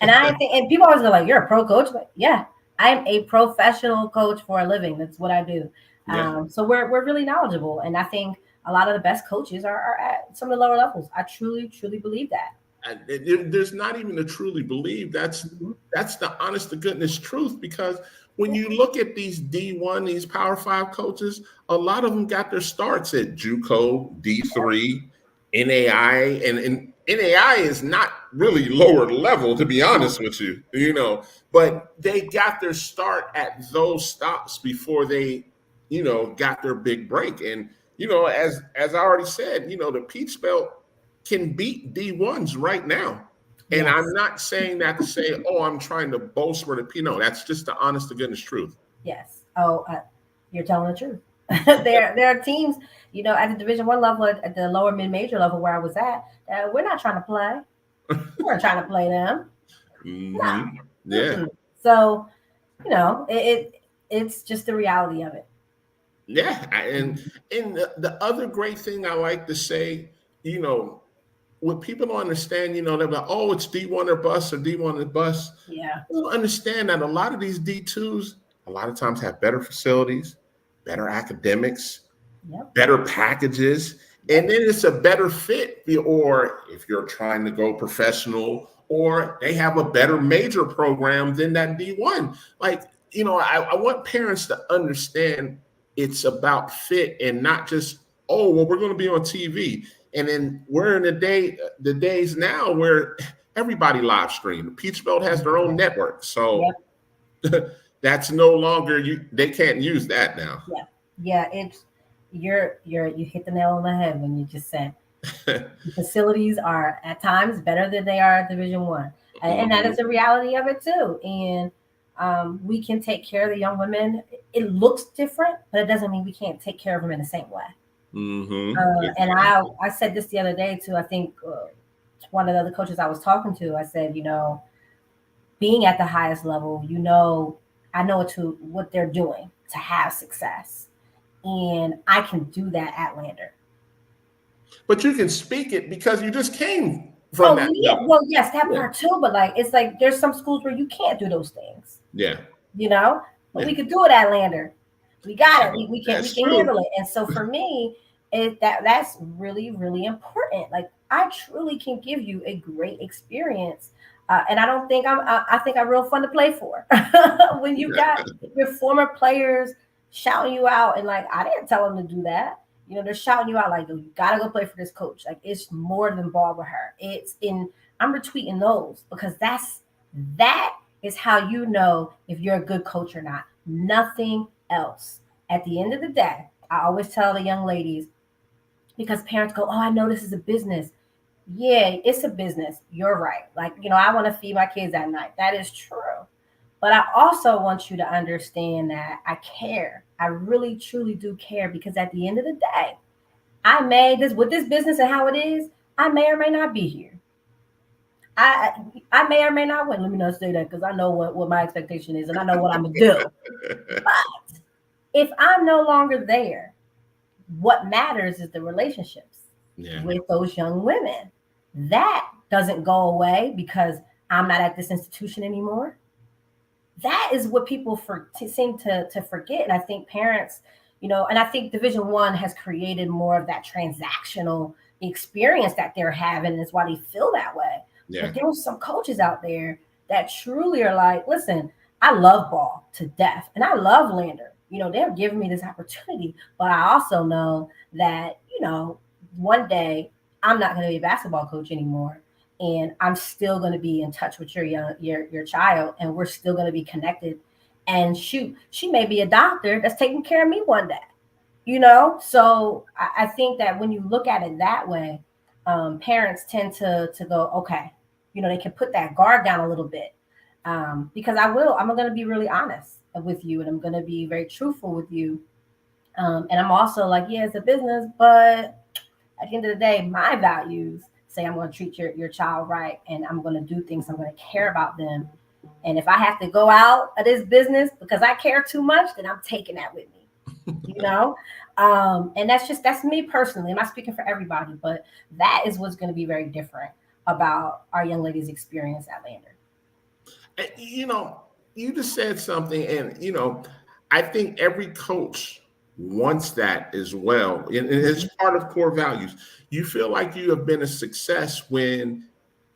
And I think, and people always go like, you're a pro coach? But yeah, I'm a professional coach for a living. That's what I do. So we're really knowledgeable. And I think a lot of the best coaches are at some of the lower levels. I truly, truly believe that. there's not even to truly believe. That's the honest to goodness truth, because when you look at these D1, these Power 5 coaches, a lot of them got their starts at JUCO, D3, NAI, and NAI is not really lower level, to be honest with you, but they got their start at those stops before they, got their big break. And, as I already said, the Peach Belt can beat D1s right now. And Yes. I'm not saying that to say, oh, I'm trying to boast for the P. No, that's just the honest to goodness truth. Yes. Oh, you're telling the truth. there are teams, at the Division I level, at the lower mid-major level where I was at, we're not trying to play. We're trying to play them. Mm-hmm. No. Yeah. Mm-hmm. So, it's just the reality of it. Yeah. And the other great thing I like to say, what people don't understand, they're like, oh, it's D1 or bust or D1 or bust. Yeah. You don't understand that a lot of these D2s, a lot of times have better facilities, better academics, better packages, and then it's a better fit. Or if you're trying to go professional, or they have a better major program than that D1. Like, I want parents to understand it's about fit and not just, oh, well, we're going to be on TV. And then we're in the days now where everybody live stream. Peach Belt has their own network. So that's no longer, they can't use that now. Yeah. It's you hit the nail on the head when you just said the facilities are at times better than they are at Division I. And that is the reality of it too. And we can take care of the young women. It looks different, but it doesn't mean we can't take care of them in the same way. Mm-hmm. And I said this the other day too. I think one of the other coaches I was talking to, I said, being at the highest level, I know what they're doing to have success, and I can do that at Lander. But you can speak it because you just came from that. Yeah. Well, yes, that part too. But it's like there's some schools where you can't do those things. Yeah. But we could do it at Lander. We got it. We can handle it. And so for me, that's really, really important. Like, I truly can give you a great experience. And I don't think I think I'm real fun to play for. When you got your former players shouting you out, and like, I didn't tell them to do that. They're shouting you out like, you gotta go play for this coach. Like, it's more than ball with her. I'm retweeting those because that is how you know if you're a good coach or not. Nothing else. At the end of the day, I always tell the young ladies, because parents go, oh, I know this is a business. Yeah, it's a business. You're right. Like, I want to feed my kids at night. That is true. But I also want you to understand that I care. I really, truly do care, because at the end of the day, with this business and how it is, I may or may not be here. I may or may not win. Let me not say that, because I know what my expectation is and I know what I'm going to do. But if I'm no longer there, what matters is the relationships with those young women. That doesn't go away because I'm not at this institution anymore. That is what people seem to forget. And I think parents, and I think Division I has created more of that transactional experience that they're having. That's why they feel that way. Yeah. But there's some coaches out there that truly are like, listen, I love ball to death and I love Lander. They're giving me this opportunity, but I also know that, one day I'm not going to be a basketball coach anymore. And I'm still going to be in touch with your child, and we're still going to be connected. And shoot, she may be a doctor that's taking care of me one day, So I think that when you look at it that way, parents tend to go, okay, they can put that guard down a little bit, because I'm going to be really honest with you, and I'm going to be very truthful with you. And I'm also like, yeah, it's a business, but at the end of the day, my values say I'm going to treat your child right, and I'm going to do things. I'm going to care about them. And if I have to go out of this business because I care too much, then I'm taking that with me, And that's me personally. I'm not speaking for everybody, but that is what's going to be very different about our young ladies' experience at Lander. You just said something, and, I think every coach wants that as well. And it's part of core values. You feel like you have been a success when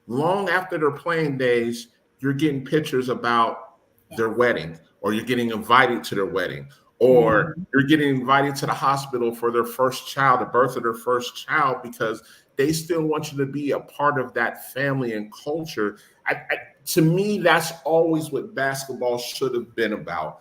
long after their playing days, you're getting pictures about Yeah. their wedding, or you're getting invited to their wedding, or Mhm. you're getting invited to the hospital for their first child, the birth of their first child, because they still want you to be a part of that family and culture. To me, that's always what basketball should have been about.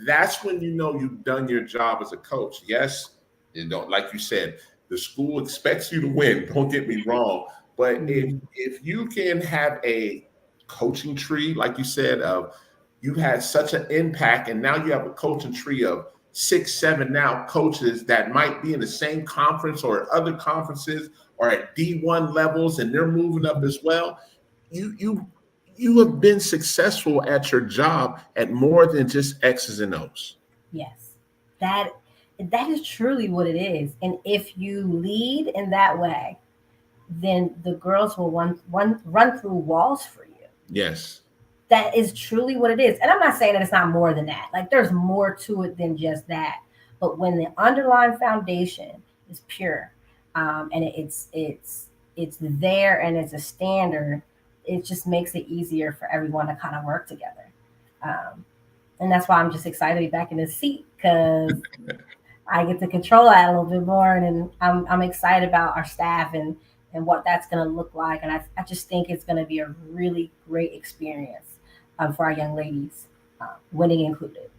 That's when you've done your job as a coach. Yes, like you said, the school expects you to win. Don't get me wrong, but if Mhm. if you can have a coaching tree, like you said, of you've had such an impact, and now you have a coaching tree of 6, 7 now coaches that might be in the same conference or other conferences or at D1 levels, and they're moving up as well. You have been successful at your job at more than just X's and O's. Yes, that that is truly what it is. And if you lead in that way, then the girls will run through walls for you. Yes. That is truly what it is. And I'm not saying that it's not more than that. Like there's more to it than just that. But when the underlying foundation is pure, and it's there and it's a standard, it just makes it easier for everyone to kind of work together. Um, and that's why I'm just excited to be back in this seat because I get to control that a little bit more, and I'm excited about our staff and what that's going to look like. And I just think it's going to be a really great experience for our young ladies, winning included.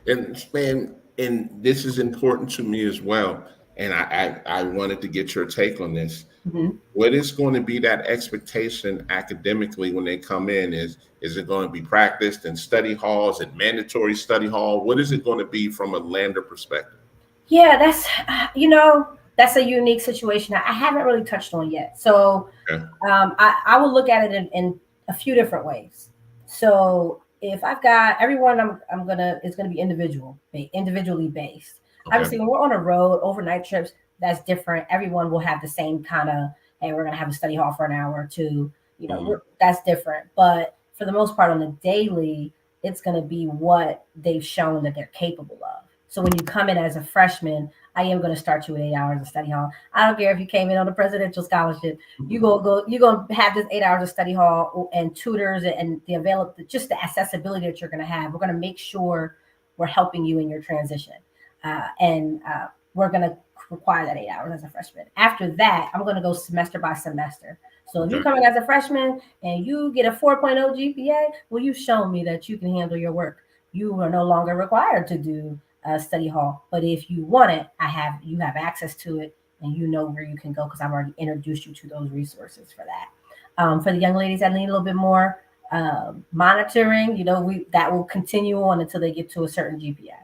And man, and this is important to me as well. And I wanted to get your take on this. Mhm. What is going to be that expectation academically when they come in? Is it going to be practiced in study halls and mandatory study hall? What is it going to be from a lander perspective? Yeah, that's a unique situation I haven't really touched on yet. So Okay. I will look at it in a few different ways. So if I've got everyone, I'm gonna it's gonna be individually based. Okay. Obviously, when we're on a road, overnight trips, that's different. Everyone will have the same kind of, hey, we're gonna have a study hall for an hour or two. Mhm. That's different. But for the most part, on the daily, it's gonna be what they've shown that they're capable of. So when you come in as a freshman, I am going to start you with 8 hours of study hall. I don't care if you came in on a presidential scholarship. You're gonna have this 8 hours of study hall and tutors and the available, just the accessibility that you're gonna have. We're gonna make sure we're helping you in your transition, and we're gonna require that 8 hours as a freshman. After that, I'm gonna go semester by semester. So if you Okay. come in as a freshman and you get a 4.0 GPA, well, you've shown me that you can handle your work. You are no longer required to do a study hall, but if you want it, you have access to it and you know where you can go because I've already introduced you to those resources for that. For the young ladies that need a little bit more monitoring, that will continue on until they get to a certain GPA.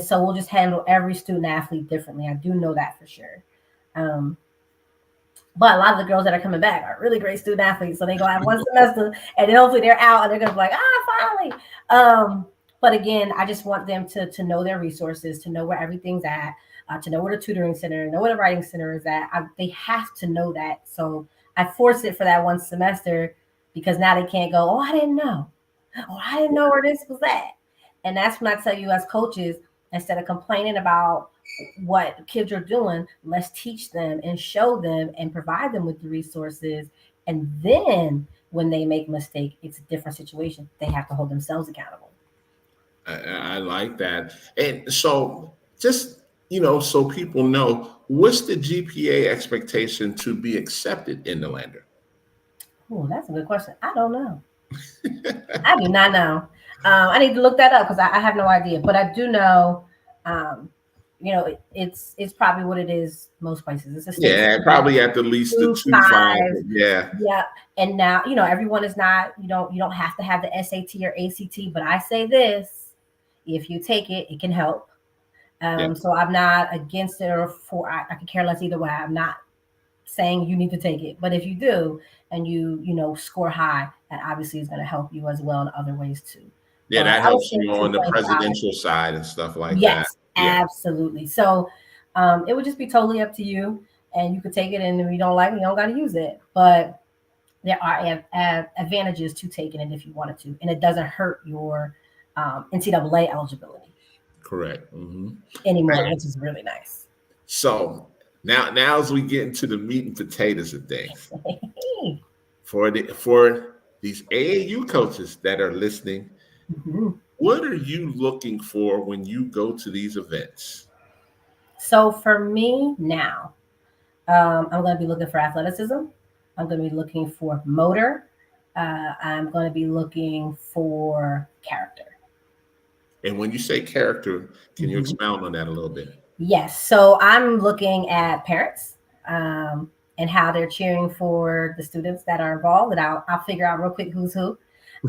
So we'll just handle every student athlete differently. I do know that for sure. Um, but a lot of the girls that are coming back are really great student athletes. So they go have one semester and then hopefully they're out and they're going to be like, finally. But again, I just want them to know their resources, to know where everything's at, to know where the tutoring center, know where the writing center is at. They have to know that. So I forced it for that one semester because now they can't go, I didn't know. I didn't know where this was at. And that's when I tell you as coaches, instead of complaining about what kids are doing, let's teach them and show them and provide them with the resources. And then when they make a mistake, it's a different situation. They have to hold themselves accountable. I like that. And so, just so people know, what's the GPA expectation to be accepted in the lander? Oh, that's a good question. I don't know. I do not know. I need to look that up because I have no idea. But I do know, um, it's probably what it is most places. It's a state Yeah, standard, probably at the least the 2.5. 2.5. Yeah. Yeah. And now, everyone is not, you don't have to have the SAT or ACT, but I say this, if you take it, it can help. Yeah. So I'm not against it or for, I could care less either way. I'm not saying you need to take it, but if you do and you score high, that obviously is going to help you as well in other ways too. Yeah, But that I would helps say you on the 2.5. presidential side and stuff like that. Yes, Yeah. absolutely. So it would just be totally up to you, and you could take it, and if you don't like it, you don't got to use it. But there are advantages to taking it if you wanted to, and it doesn't hurt your NCAA eligibility Correct. Hmm. anymore, which is really nice. So now as we get into the meat and potatoes of things, for these AAU coaches that are listening, Mhm. what are you looking for when you go to these events? So for me now, I'm going to be looking for athleticism. I'm going to be looking for motor. I'm going to be looking for character. And when you say character, can you Mhm. expound on that a little bit? Yes. So I'm looking at parents and how they're cheering for the students that are involved. And I'll figure out real quick who's who.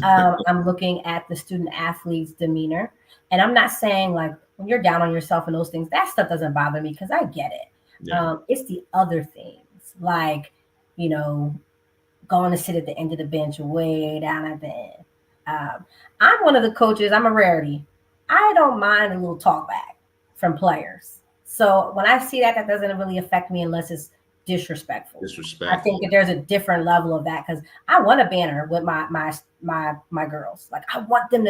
I'm looking at the student athlete's demeanor. And I'm not saying like when you're down on yourself and those things, that stuff doesn't bother me because I get it. Yeah, It's the other things like, you know, going to sit at the end of the bench, way down at the end. I'm one of the coaches, I'm a rarity. I don't mind a little talk back from players. So when I see that, that doesn't really affect me unless it's disrespectful. I think disrespectful. that there's a different level of that because I want a banner with my girls. Like I want them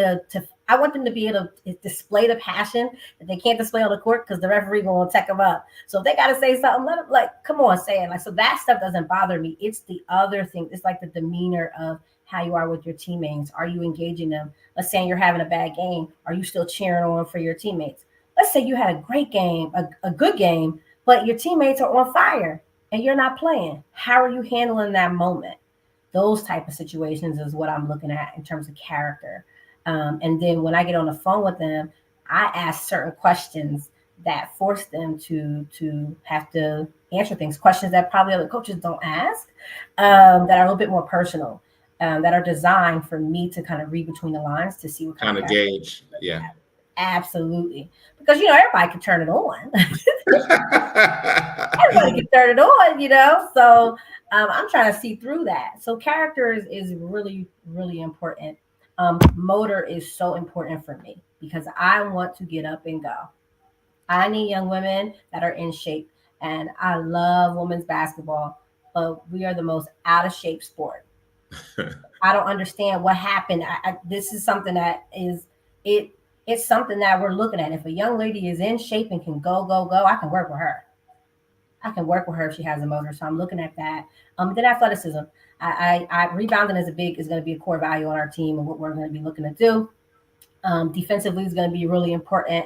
I want them to be able to display the passion that they can't display on the court because the referee gonna tech them up. So if they gotta say something, let them like come on, say it. Like so that stuff doesn't bother me. It's the other thing. It's like the demeanor of how you are with your teammates. Are you engaging them? Let's say you're having a bad game. Are you still cheering on for your teammates? Let's say you had a great game, a good game, but your teammates are on fire and you're not playing. How are you handling that moment? Those type of situations is what I'm looking at in terms of character. And then when I get on the phone with them, I ask certain questions that force them to have to answer things, questions that probably other coaches don't ask, that are a little bit more personal, that are designed for me to kind of read between the lines to see what kind Kind of of character. gauge. Yeah. Absolutely, because everybody can turn it on. Everybody can turn it on. So I'm trying to see through that. So character is really, really important. Motor is so important for me because I want to get up and go. I need young women that are in shape. And I love women's basketball, but we are the most out of shape sport. I don't understand what happened. This is something that is it. It's something that we're looking at. If a young lady is in shape and can go, go, go, I can work with her. I can work with her if she has a motor. So I'm looking at that. Then athleticism. Rebounding is going to be a core value on our team and what we're going to be looking to do. Defensively is going to be really important.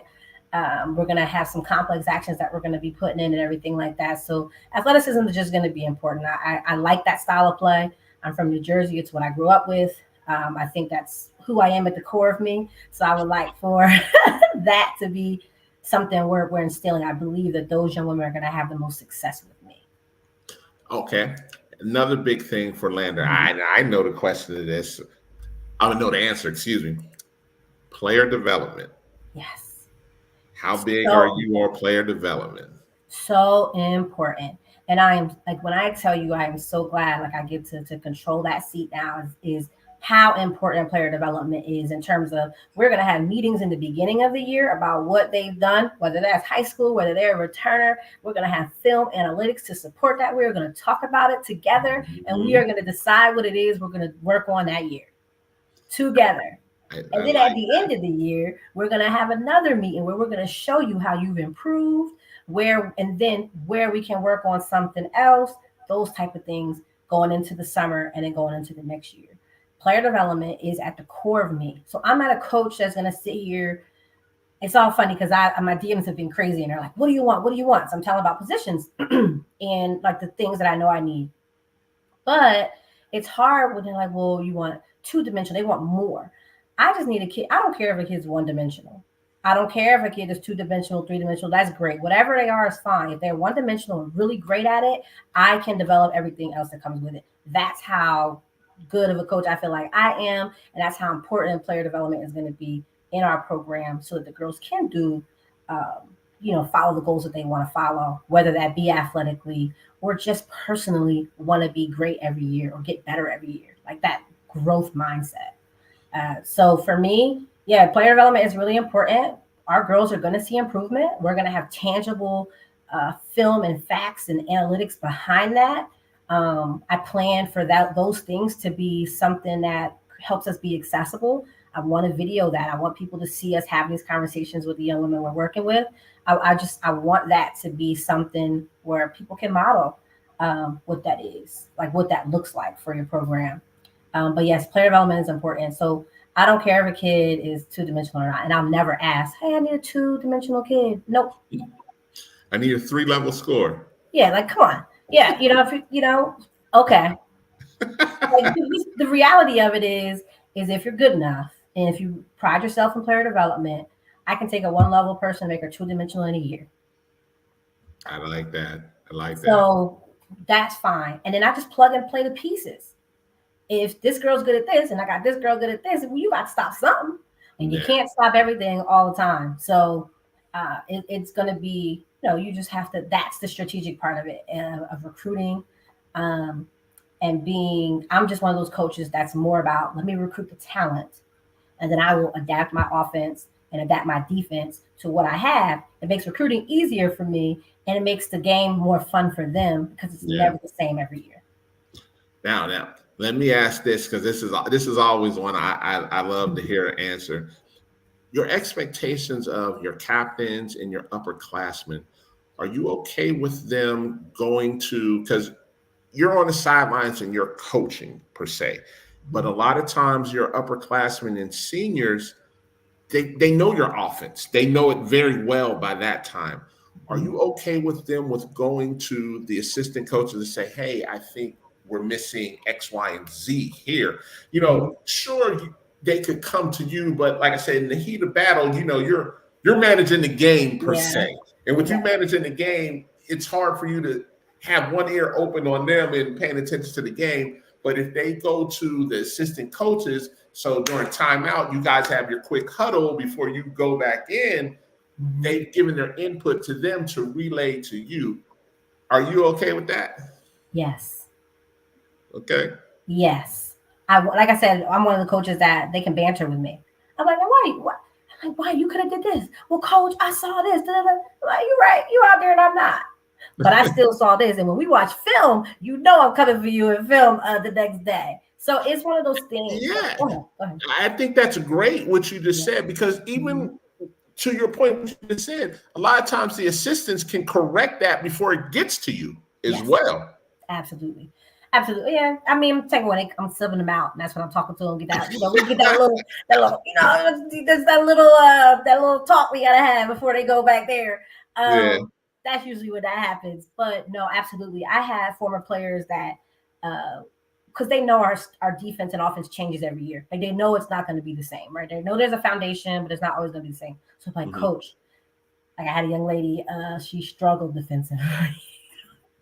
We're going to have some complex actions that we're going to be putting in and everything like that. So athleticism is just going to be important. I like that style of play. I'm from New Jersey. It's what I grew up with. I think that's who I am at the core of me. So I would like for that to be something we're instilling. I believe that those young women are going to have the most success with me. Okay. Another big thing for Lander. Mhm. I know the question to this. I would know the answer, excuse me. Player development. Yes. How big are So you on player development? so important. And I am like when I tell you I am so glad like I get to control that seat now is how important player development is in terms of we're going to have meetings in the beginning of the year about what they've done, whether that's high school, whether they're a returner. We're going to have film analytics to support that. We're going to talk about it together and we are Mhm. going to decide what it is we're going to work on that year together. I And then at like the end of the year, we're going to have another meeting where we're going to show you how you've improved, and then where we can work on something else, those type of things going into the summer and then going into the next year. Player development is at the core of me. So I'm not a coach that's going to sit here. It's all funny because my DMs have been crazy and they're like, what do you want? What do you want? So I'm telling about positions and like the things that I know I need. But it's hard when they're like, well, you want two-dimensional, they want more. I just need a kid. I don't care if a kid's one-dimensional. I don't care if a kid is two-dimensional, three-dimensional. That's great. Whatever they are is fine. If they're one-dimensional and really great at it, I can develop everything else that comes with it. That's how good of a coach I feel like I am. And that's how important player development is going to be in our program so that the girls can do, follow the goals that they want to follow, whether that be athletically or just personally want to be great every year or get better every year, like that growth mindset. So for me, yeah, player development is really important. Our girls are going to see improvement. We're going to have tangible film and facts and analytics behind that. I plan for those things to be something that helps us be accessible. I want to video that. I want people to see us having these conversations with the young women we're working with. I want that to be something where people can model. what that is, like what that looks like for your program. But yes, player development is important. So I don't care if a kid is two-dimensional or not, and I'll never ask, "Hey, I need a two-dimensional kid." Nope. I need a 3-level score. Yeah, like come on. Yeah, if okay. Like the reality of it is if you're good enough and if you pride yourself in player development, I can take a 1-level person and make her two-dimensional in a year. I like that. I like that. So that's fine. And then I just plug and play the pieces. If this girl's good at this and I got this girl good at this, well, you got to stop something. And you can't stop everything all the time. So it's going to be, you just have to, that's the strategic part of it, of recruiting. And I'm just one of those coaches that's more about, let me recruit the talent. And then I will adapt my offense and adapt my defense to what I have. It makes recruiting easier for me, and it makes the game more fun for them because it's never the same every year. Now, let me ask this, because this is always one I love to hear an answer. Your expectations of your captains and your upperclassmen, are you okay with them going to, because you're on the sidelines and you're coaching per se, but a lot of times your upperclassmen and seniors, they know your offense. They know it very well by that time. Are you okay with them with going to the assistant coaches and say, hey, I think we're missing X, Y, and Z here? Sure, they could come to you, but like I said, in the heat of battle, you're managing the game per se. And with you managing the game, it's hard for you to have one ear open on them and paying attention to the game. But if they go to the assistant coaches, so during timeout, you guys have your quick huddle before you go back in, they've given their input to them to relay to you. Are you okay with that? Yes. Okay. Yes. Like I said, I'm one of the coaches that they can banter with me. I'm like, why you could have did this? Well, coach, I saw this. I'm like, you're right. You out there and I'm not. But I still saw this. And when we watch film, I'm coming for you in film the next day. So it's one of those things. Yeah. Go ahead. I think that's great what you just said, because even to your point, what you just said, a lot of times the assistants can correct that before it gets to you as well. Absolutely. Absolutely. Yeah. I mean, I'm taking when I'm subbing them out, and that's when I'm talking to them. Get that, we get that little, there's that little talk we gotta have before they go back there. That's usually when that happens. But no, absolutely. I have former players that, because they know our defense and offense changes every year. Like they know it's not going to be the same, right? They know there's a foundation, but it's not always going to be the same. So like, coach, like I had a young lady, she struggled defensively.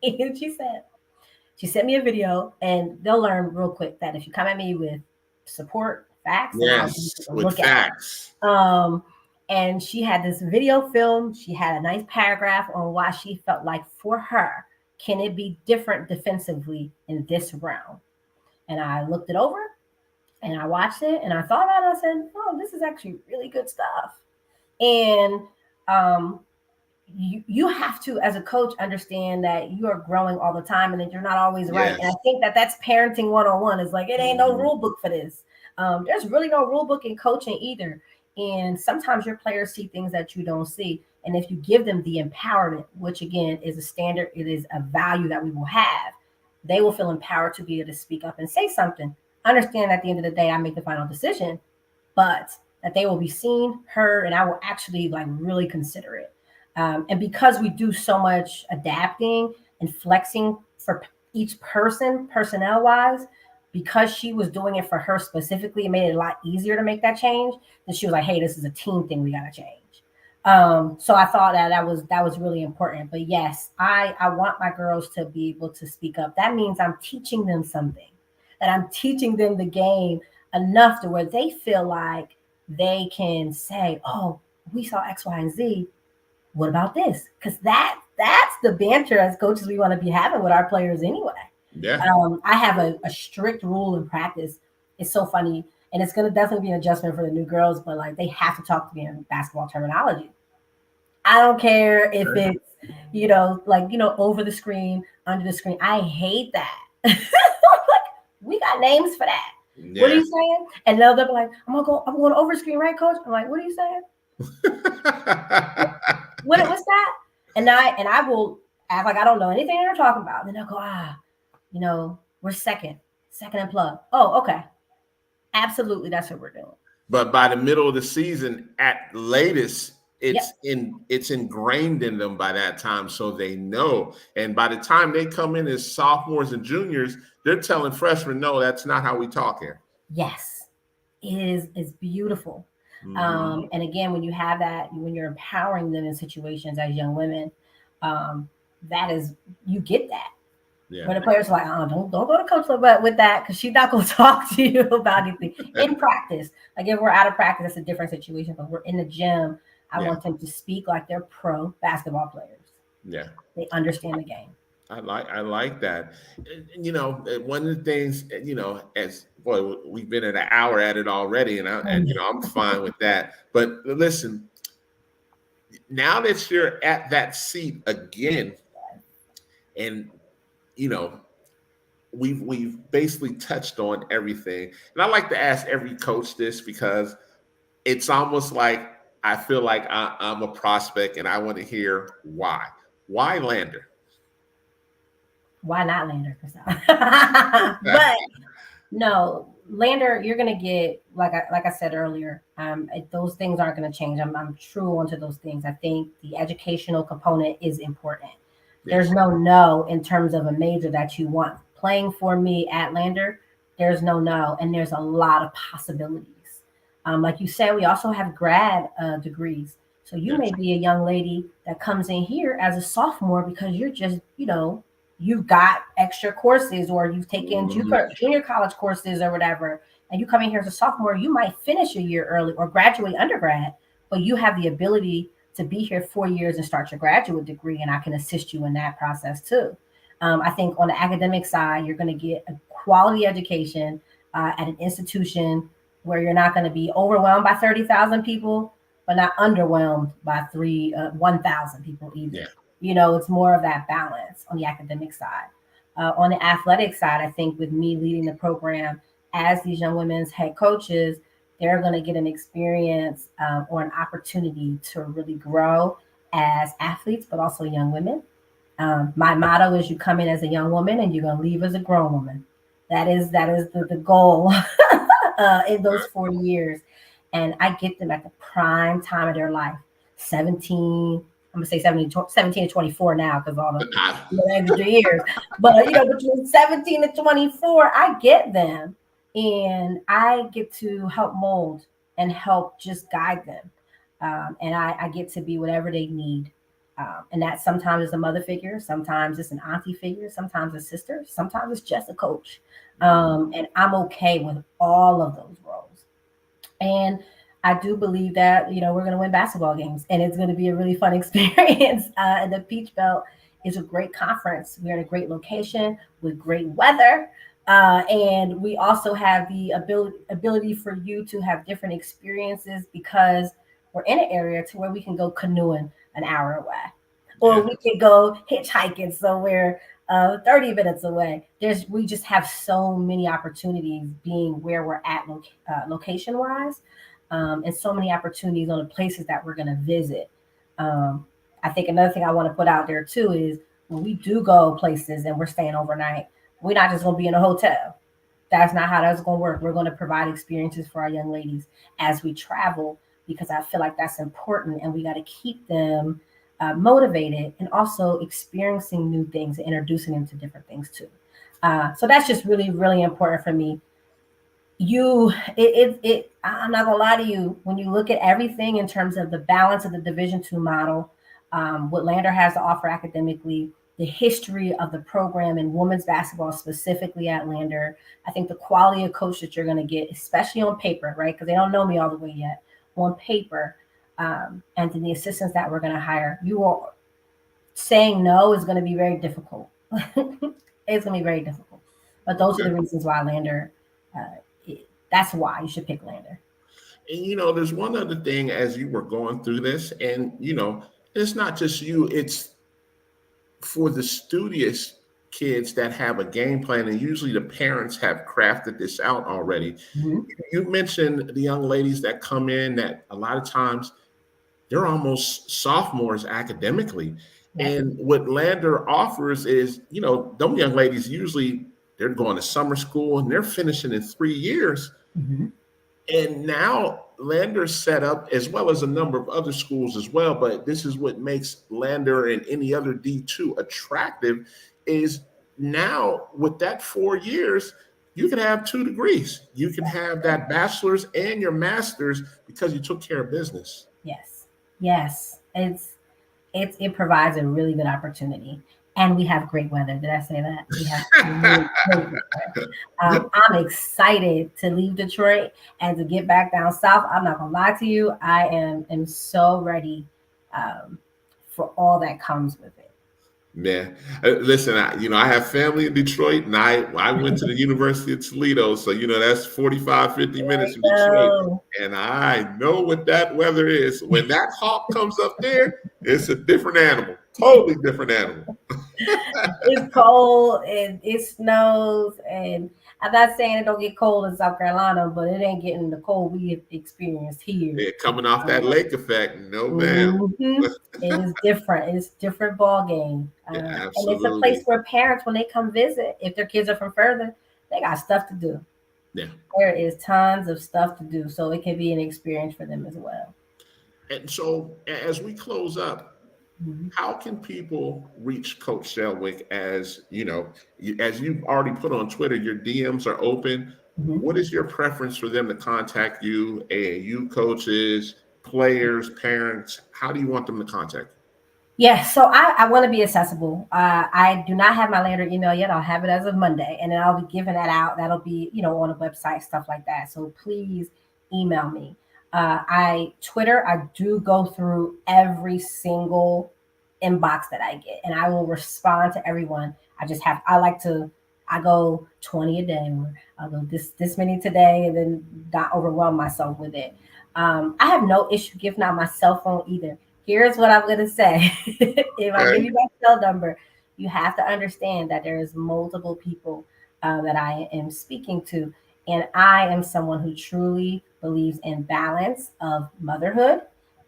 And she sent me a video, and they'll learn real quick that if you come at me with support, facts, with facts. And she had this video film. She had a nice paragraph on why she felt like for her, can it be different defensively in this round? And I looked it over and I watched it and I thought about it. I said, oh, this is actually really good stuff. And you have to, as a coach, understand that you are growing all the time and that you're not always right. And I think that's parenting 101. It's like, it ain't no rule book for this. There's really no rule book in coaching either. And sometimes your players see things that you don't see. And if you give them the empowerment, which again is a standard, it is a value that we will have, they will feel empowered to be able to speak up and say something. Understand at the end of the day, I make the final decision, but that they will be seen, heard, and I will actually really consider it. And because we do so much adapting and flexing for each person, personnel-wise, because she was doing it for her specifically, it made it a lot easier to make that change. And she was like, hey, this is a team thing. We got to change. So I thought that was really important. But yes, I want my girls to be able to speak up. That means I'm teaching them something, that I'm teaching them the game enough to where they feel like they can say, oh, we saw X, Y, and Z. What about this? Because that's the banter as coaches we want to be having with our players anyway. Yeah. I have a strict rule in practice. It's so funny. And it's going to definitely be an adjustment for the new girls, but they have to talk to me in basketball terminology. I don't care if it's, over the screen, under the screen. I hate that. We got names for that. Yeah. What are you saying? And they'll be like, I'm going over screen, right, coach? I'm like, what are you saying? What's that? And I will act like I don't know anything they're talking about. Then they'll go, we're second and plug. Oh, okay. Absolutely, that's what we're doing. But by the middle of the season, at latest, Yep. it's ingrained in them by that time, so they know. And by the time they come in as sophomores and juniors, they're telling freshmen, "No, that's not how we talk here." Yes, it's beautiful. Mm-hmm. And again, when you have that, when you're empowering them in situations as young women, that is, you get that. Yeah. When the players are like, oh, don't go to coach but with that, because she's not going to talk to you about anything in practice. Like if we're out of practice, that's a different situation. But we're in the gym, I want them to speak like they're pro basketball players. Yeah, they understand the game. I like that. And, one of the things, as boy, we've been at an hour at it already, and I'm fine with that. But listen, now that you're at that seat again, and we've basically touched on everything. And I like to ask every coach this because it's almost like I feel like I'm a prospect and I want to hear why. Why Lander? Why not Lander? But no, Lander, you're gonna get like I said earlier. Those things aren't gonna change. I'm true onto those things. I think the educational component is important. There's no in terms of a major that you want. Playing for me at Lander, there's no, and there's a lot of possibilities. Like you said, we also have grad degrees. So you may be a young lady that comes in here as a sophomore because you're just, you've got extra courses or you've taken junior college courses or whatever, and you come in here as a sophomore, you might finish a year early or graduate undergrad, but you have the ability to be here 4 years and start your graduate degree, and I can assist you in that process too. I think on the academic side, you're going to get a quality education at an institution where you're not going to be overwhelmed by 30,000 people, but not underwhelmed by 1,000 people either. Yeah. It's more of that balance on the academic side. On the athletic side, I think with me leading the program as these young women's head coaches, they're going to get an experience or an opportunity to really grow as athletes, but also young women. My motto is you come in as a young woman and you're going to leave as a grown woman. That is the goal in those 4 years. And I get them at the prime time of their life, 17, I'm going to say 17 to 24 now because all the extra years. But, between 17 and 24, I get them and I get to help mold and help just guide them. And I get to be whatever they need. And that sometimes is a mother figure, sometimes it's an auntie figure, sometimes a sister, sometimes it's just a coach. And I'm okay with all of those roles. And I do believe that, we're going to win basketball games and it's going to be a really fun experience. And the Peach Belt is a great conference. We're in a great location with great weather. And we also have the ability for you to have different experiences because we're in an area to where we can go canoeing an hour away, or we can go hitchhiking somewhere 30 minutes away. We just have so many opportunities being where we're at location wise, and so many opportunities on the places that we're going to visit. I think another thing I want to put out there too is when we do go places and we're staying overnight, we're not just going to be in a hotel. That's not how that's going to work. We're going to provide experiences for our young ladies as we travel, because I feel like that's important and we got to keep them motivated and also experiencing new things and introducing them to different things too. So that's just really, really important for me. I'm not gonna lie to you, when you look at everything in terms of the balance of the Division II model, what Lander has to offer academically, the history of the program in women's basketball, specifically at Lander, I think the quality of coach that you're going to get, especially on paper, right? Because they don't know me all the way yet. On paper, and to the assistants that we're going to hire, saying no is going to be very difficult. It's going to be very difficult. But those are the reasons why Lander, that's why you should pick Lander. And, there's one other thing as you were going through this, and, it's not just you, it's for the studious kids that have a game plan, and usually the parents have crafted this out already. Mm-hmm. You mentioned the young ladies that come in that a lot of times they're almost sophomores academically. And what Lander offers is, them young ladies usually they're going to summer school and they're finishing in 3 years. Mhm. And now Lander's set up as well as a number of other schools as well. But this is what makes Lander and any other D2 attractive is now with that 4 years, you can have 2 degrees. You can have that bachelor's and your master's because you took care of business. Yes. Yes. It provides a really good opportunity. And we have great weather. Did I say that? We have really great weather. I'm excited to leave Detroit and to get back down south. I'm not gonna lie to you. I am so ready um, for all that comes with it. Man, listen, I have family in Detroit and I went to the University of Toledo. So, that's 45, 50 minutes from Detroit. So And I know what that weather is. When that hawk comes up there, it's a different animal, totally different animal. it's cold and it snows, and I'm not saying it don't get cold in South Carolina, but it ain't getting the cold we have experienced here. Yeah, coming off that lake effect. No, man. Mhm. It is different. It's a different ball game, Yeah, and it's a place absolutely. where parents, when they come visit, if their kids are from further, they got stuff to do. Yeah. There is tons of stuff to do, so it can be an experience for them as well. And so as we close up, Mhm. how can people reach Coach Selwick as you've already put on Twitter, your DMs are open. Mhm. What is your preference for them to contact you, AAU coaches, players, parents? How do you want them to contact Yeah, so I want to be accessible. I do not have my Lander email yet. I'll have it as of Monday, and then I'll be giving that out. That'll be, on the website, stuff like that. So please email me. Twitter, I do go through every single inbox that I get, and I will respond to everyone. I go 20 a day, or I'll go this many today, and then not overwhelm myself with it. I have no issue giving out my cell phone either. Here's what I'm gonna say. If I give you? you my cell number, you have to understand that there is multiple people that I am speaking to, and I am someone who truly believes in balance of motherhood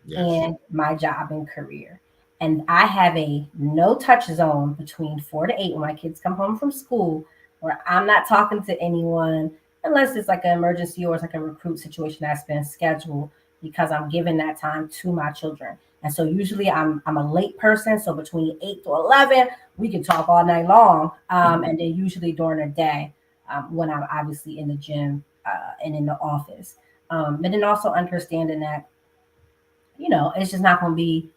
Yes. and my job and career. And I have a no touch zone between 4 to 8 when my kids come home from school, where I'm not talking to anyone unless it's like an emergency or it's like a recruit situation that's been scheduled, because I'm giving that time to my children. And so usually I'm a late person. So between 8 to 11, we can talk all night long. And then usually during the day, when I'm obviously in the gym and in the office. But then also understanding that, it's just not going to be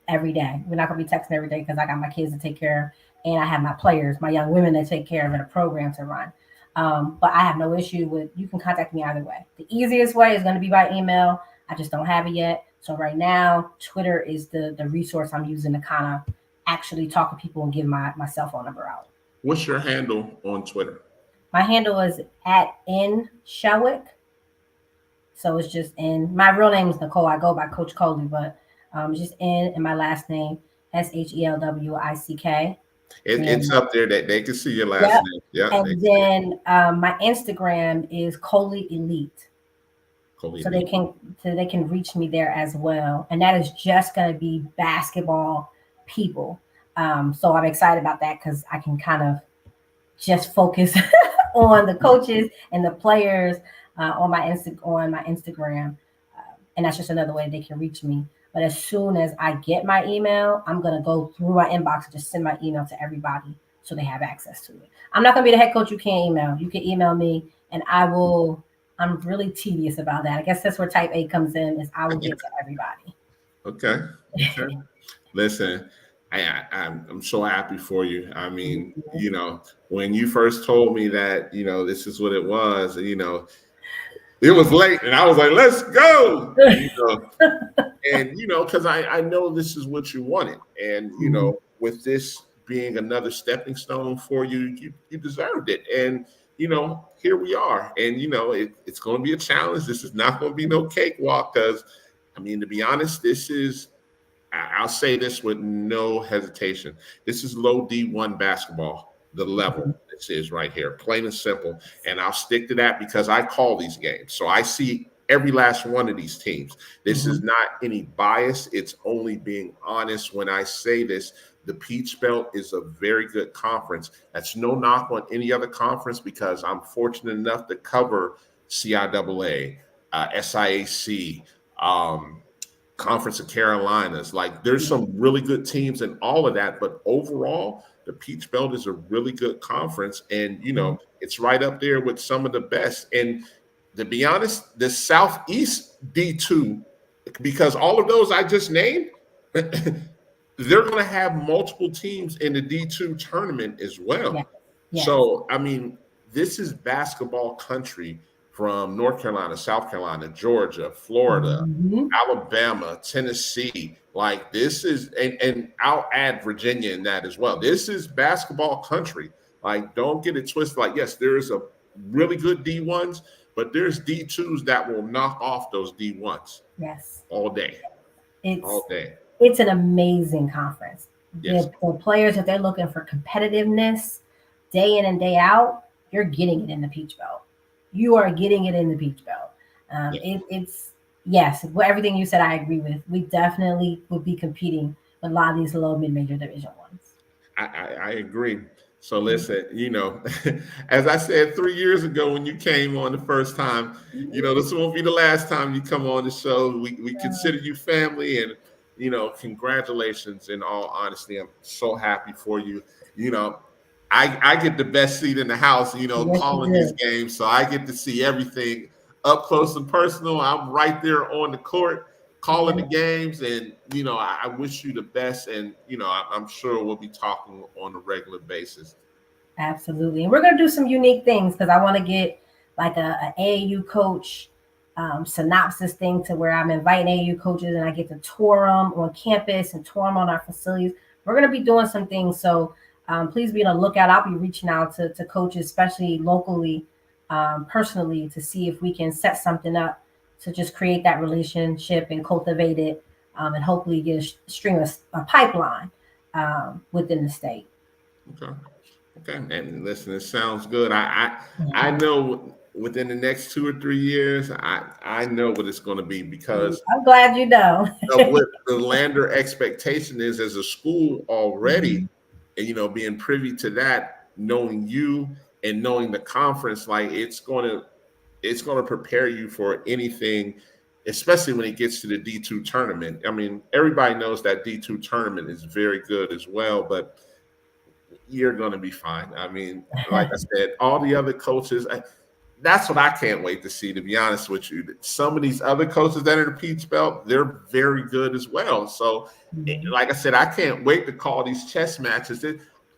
every day. We're not going to be texting every day because I got my kids to take care of, and I have my players, my young women to take care of, and a program to run. But I have no issue with, you can contact me either way. The easiest way is going to be by email. I just don't have it yet. So right now, Twitter is the resource I'm using to kind of actually talk to people and give my cell phone number out. What's your handle on Twitter? My handle is at N Shelwick. So it's just N. My real name is Nicole. I go by Coach Coley, but it's just N and my last name, SHELWICK. It's And up there that they can see your last yep. name. Yeah, they And can see it. then my Instagram is Coley Elite. Coley So they Lee. can reach me there as well. And that is just gonna be basketball people. So I'm excited about that because I can kind of just focus on the coaches and the players on my Instagram, and that's just another way they can reach me. But as soon as I get my email, I'm gonna go through my inbox and just send my email to everybody so they have access to it. I'm not gonna be the head coach you can't email. You can email me, and I will. I'm really tedious about that. I guess that's where Type A comes in. Is I will get to everybody. Okay. Okay. Listen, I'm so happy for you. I mean, when you first told me that, this is what it was, it was late and I was like, let's go. And because I know this is what you wanted. And with this being another stepping stone for you, you deserved it. And here we are. And it's going to be a challenge. This is not going to be no cakewalk because, I mean, to be honest, I'll say this with no hesitation. This is low D1 basketball, the level this is right here, plain and simple. And I'll stick to that because I call these games. So I see every last one of these teams. This is not any bias. It's only being honest when I say this the Peach Belt is a very good conference. That's no knock on any other conference because I'm fortunate enough to cover CIAA, SIAC, Conference of Carolinas. Like there's some really good teams and all of that, but overall, the Peach Belt is a really good conference, and it's right up there with some of the best. And to be honest, the Southeast D2, because all of those I just named, they're going to have multiple teams in the D2 tournament as well. Yeah. Yeah. So, I mean, this is basketball country from North Carolina, South Carolina, Georgia, Florida, Alabama, Tennessee. Like this is, and I'll add Virginia in that as well. This is basketball country. Like, don't get it twisted. Like, yes, there is a really good D1s, but there's D2s that will knock off those D1s. Yes. All day. All day. It's an amazing conference. Yes. The players, if they're looking for competitiveness day in and day out, you're getting it in the Peach Belt. You are getting it in the Peach Belt. Yes, everything you said, I agree with. We definitely would be competing with a lot of these low mid-major division ones. I agree. So listen, as I said 3 years ago when you came on the first time, this won't be the last time you come on the show. We consider you family, and congratulations. In all honesty, I'm so happy for you. I get the best seat in the house, calling these games, so I get to see everything up close and personal. I'm right there on the court calling the games, and I wish you the best, and I'm sure we'll be talking on a regular basis. Absolutely. And we're going to do some unique things because I want to get like a AAU coach synopsis thing to where I'm inviting AAU coaches and I get to tour them on campus and tour them on our facilities. We're going to be doing some things, so please be on the lookout. I'll be reaching out to coaches, especially locally, personally, to see if we can set something up to just create that relationship and cultivate it, and hopefully get a pipeline within the state. Okay. And listen, it sounds good. I know within the next 2 or 3 years, I know what it's going to be because I'm glad you know what the Lander expectation is as a school already, and being privy to that, knowing you and knowing the conference, like it's going to prepare you for anything, especially when it gets to the D2 tournament. I mean, everybody knows that D2 tournament is very good as well, but you're going to be fine. I mean, like I said, all the other coaches, that's what I can't wait to see, to be honest with you. Some of these other coaches that are in the Peach Belt, they're very good as well. So, like I said, I can't wait to call these chess matches.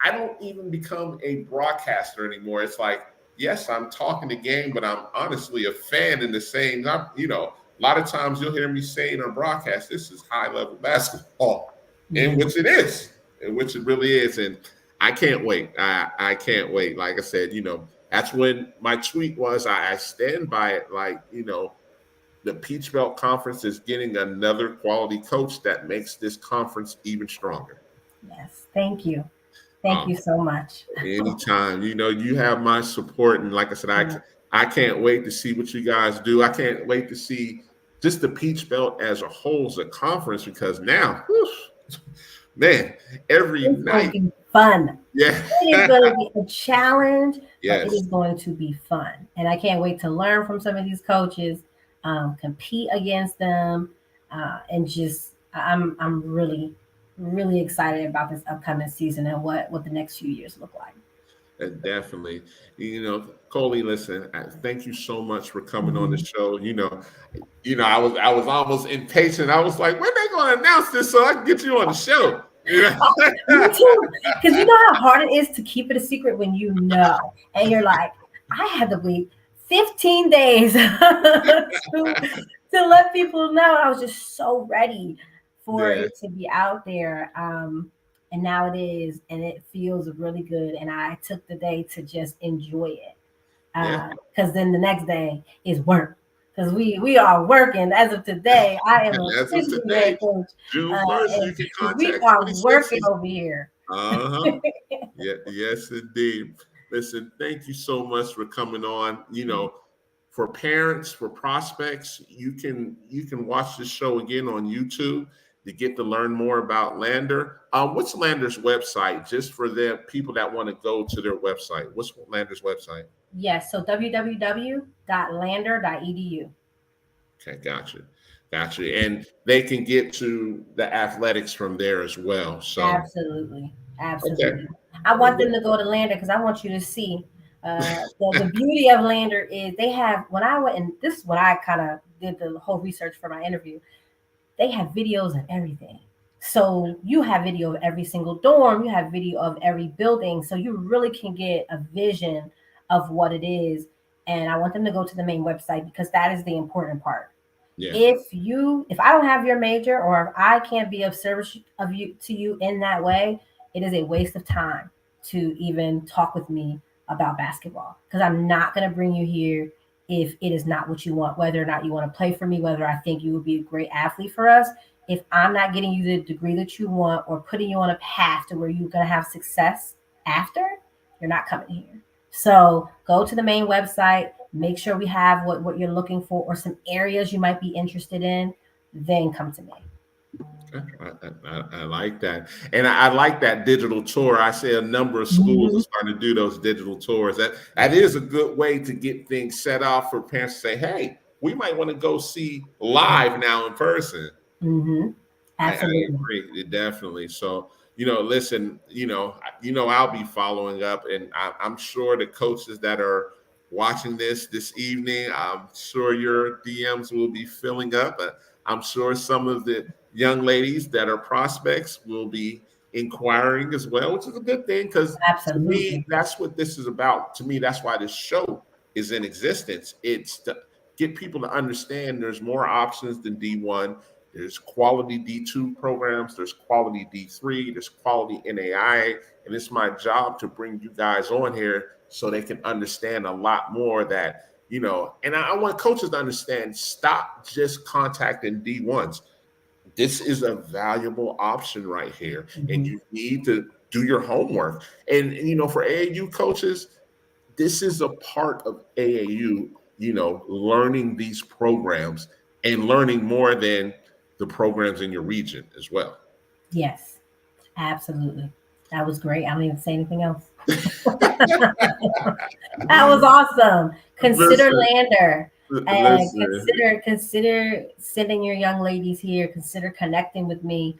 I don't even become a broadcaster anymore. It's like, yes, I'm talking the game, but I'm honestly a fan in the same, a lot of times you'll hear me saying on broadcast, this is high-level basketball, in which it is, in which it really is. And I can't wait. I can't wait. Like I said, that's when my tweet was. I stand by it. Like, the Peach Belt Conference is getting another quality coach that makes this conference even stronger. Yes. Thank you. Thank you so much. Anytime. You have my support. And like I said, I can't wait to see what you guys do. I can't wait to see just the Peach Belt as a whole as a conference, because now, man, every night. Fun. Yeah. It is going to be a challenge, yes. but it is going to be fun. And I can't wait to learn from some of these coaches, compete against them, and just I'm really, really excited about this upcoming season and what the next few years look like. Definitely. Coley, listen, thank you so much for coming on the show. I was almost impatient. I was like, when are they going to announce this so I can get you on the show? Me too, because you know how hard it is to keep it a secret when and you're like, I had to wait 15 days to let people know. I was just so ready for it to be out there, and now it is, and it feels really good. And I took the day to just enjoy it, because then the next day is work. Because we are working as of today. I am officially head coach. June 1st, you can contact we are working over here. Yeah, yes, indeed. Listen, thank you so much for coming on. For parents, for prospects, you can watch the show again on YouTube. You get to learn more about Lander. What's Lander's website, just for the people that want to go to their website? What's Lander's website? Yes, so www.lander.edu. Okay, gotcha. Gotcha. And they can get to the athletics from there as well. So, Absolutely. okay. Absolutely. I want them to go to Lander because I want you to see the beauty of Lander is they have, when I went, and this is what I kind of did the whole research for my interview, they have videos of everything. So you have video of every single dorm, you have video of every building. So you really can get a vision of what it is. And I want them to go to the main website because that is the important part. Yeah. If I don't have your major or if I can't be of service of you to you in that way, it is a waste of time to even talk with me about basketball because I'm not going to bring you here if it is not what you want, whether or not you want to play for me, whether I think you would be a great athlete for us. If I'm not getting you the degree that you want or putting you on a path to where you're going to have success after, you're not coming here. So go to the main website, make sure we have what you're looking for or some areas you might be interested in, then come to me. I like that. And I like that digital tour. I say a number of schools Mm-hmm. are starting to do those digital tours. That is a good way to get things set off for parents to say, hey, we might want to go see live now in person. Mm-hmm. I Absolutely. agree, definitely. So, listen, I'll be following up, and I'm sure the coaches that are watching this evening, I'm sure your DMs will be filling up. I'm sure some of the young ladies that are prospects will be inquiring as well, which is a good thing because to me, Absolutely. that's what this is about. To me, that's why this show is in existence. It's to get people to understand there's more options than D1. There's quality D2 programs, there's quality D3, there's quality NAIA, and it's my job to bring you guys on here so they can understand a lot more that, and I want coaches to understand, stop just contacting D1s. This is a valuable option right here, and Mm-hmm. you need to do your homework. And for AAU coaches, this is a part of AAU, learning these programs and learning more than the programs in your region as well. Yes, absolutely. That was great. I don't even say anything else. That was awesome. Consider Listen, Lander and listen. consider sending your young ladies here. Consider connecting with me,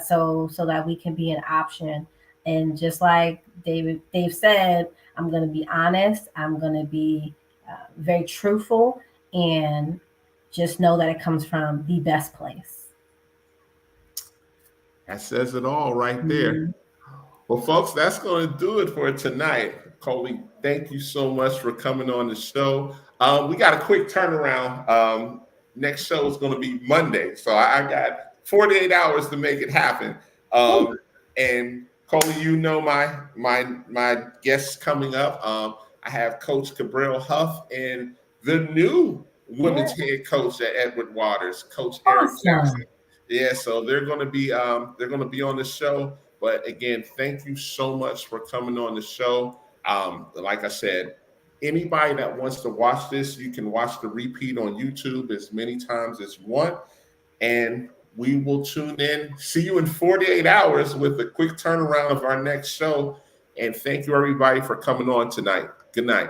so that we can be an option. And just like Dave said, I'm going to be honest. I'm going to be very truthful, and just know that it comes from the best place. That says it all right there. Mhm. Well, folks, that's going to do it for tonight. Coley, thank you so much for coming on the show. We got a quick turnaround. Next show is going to be Monday, so I got 48 hours to make it happen. Whew. And Coley, my guests coming up. I have Coach Cabral Huff and the new Yeah, women's head coach at Edward Waters, Coach Eric Jackson. awesome. Yeah, so they're going to be on the show. But again, thank you so much for coming on the show. Like I said, anybody that wants to watch this, you can watch the repeat on YouTube as many times as you want. And we will tune in. See you in 48 hours with a quick turnaround of our next show. And thank you, everybody, for coming on tonight. Good night.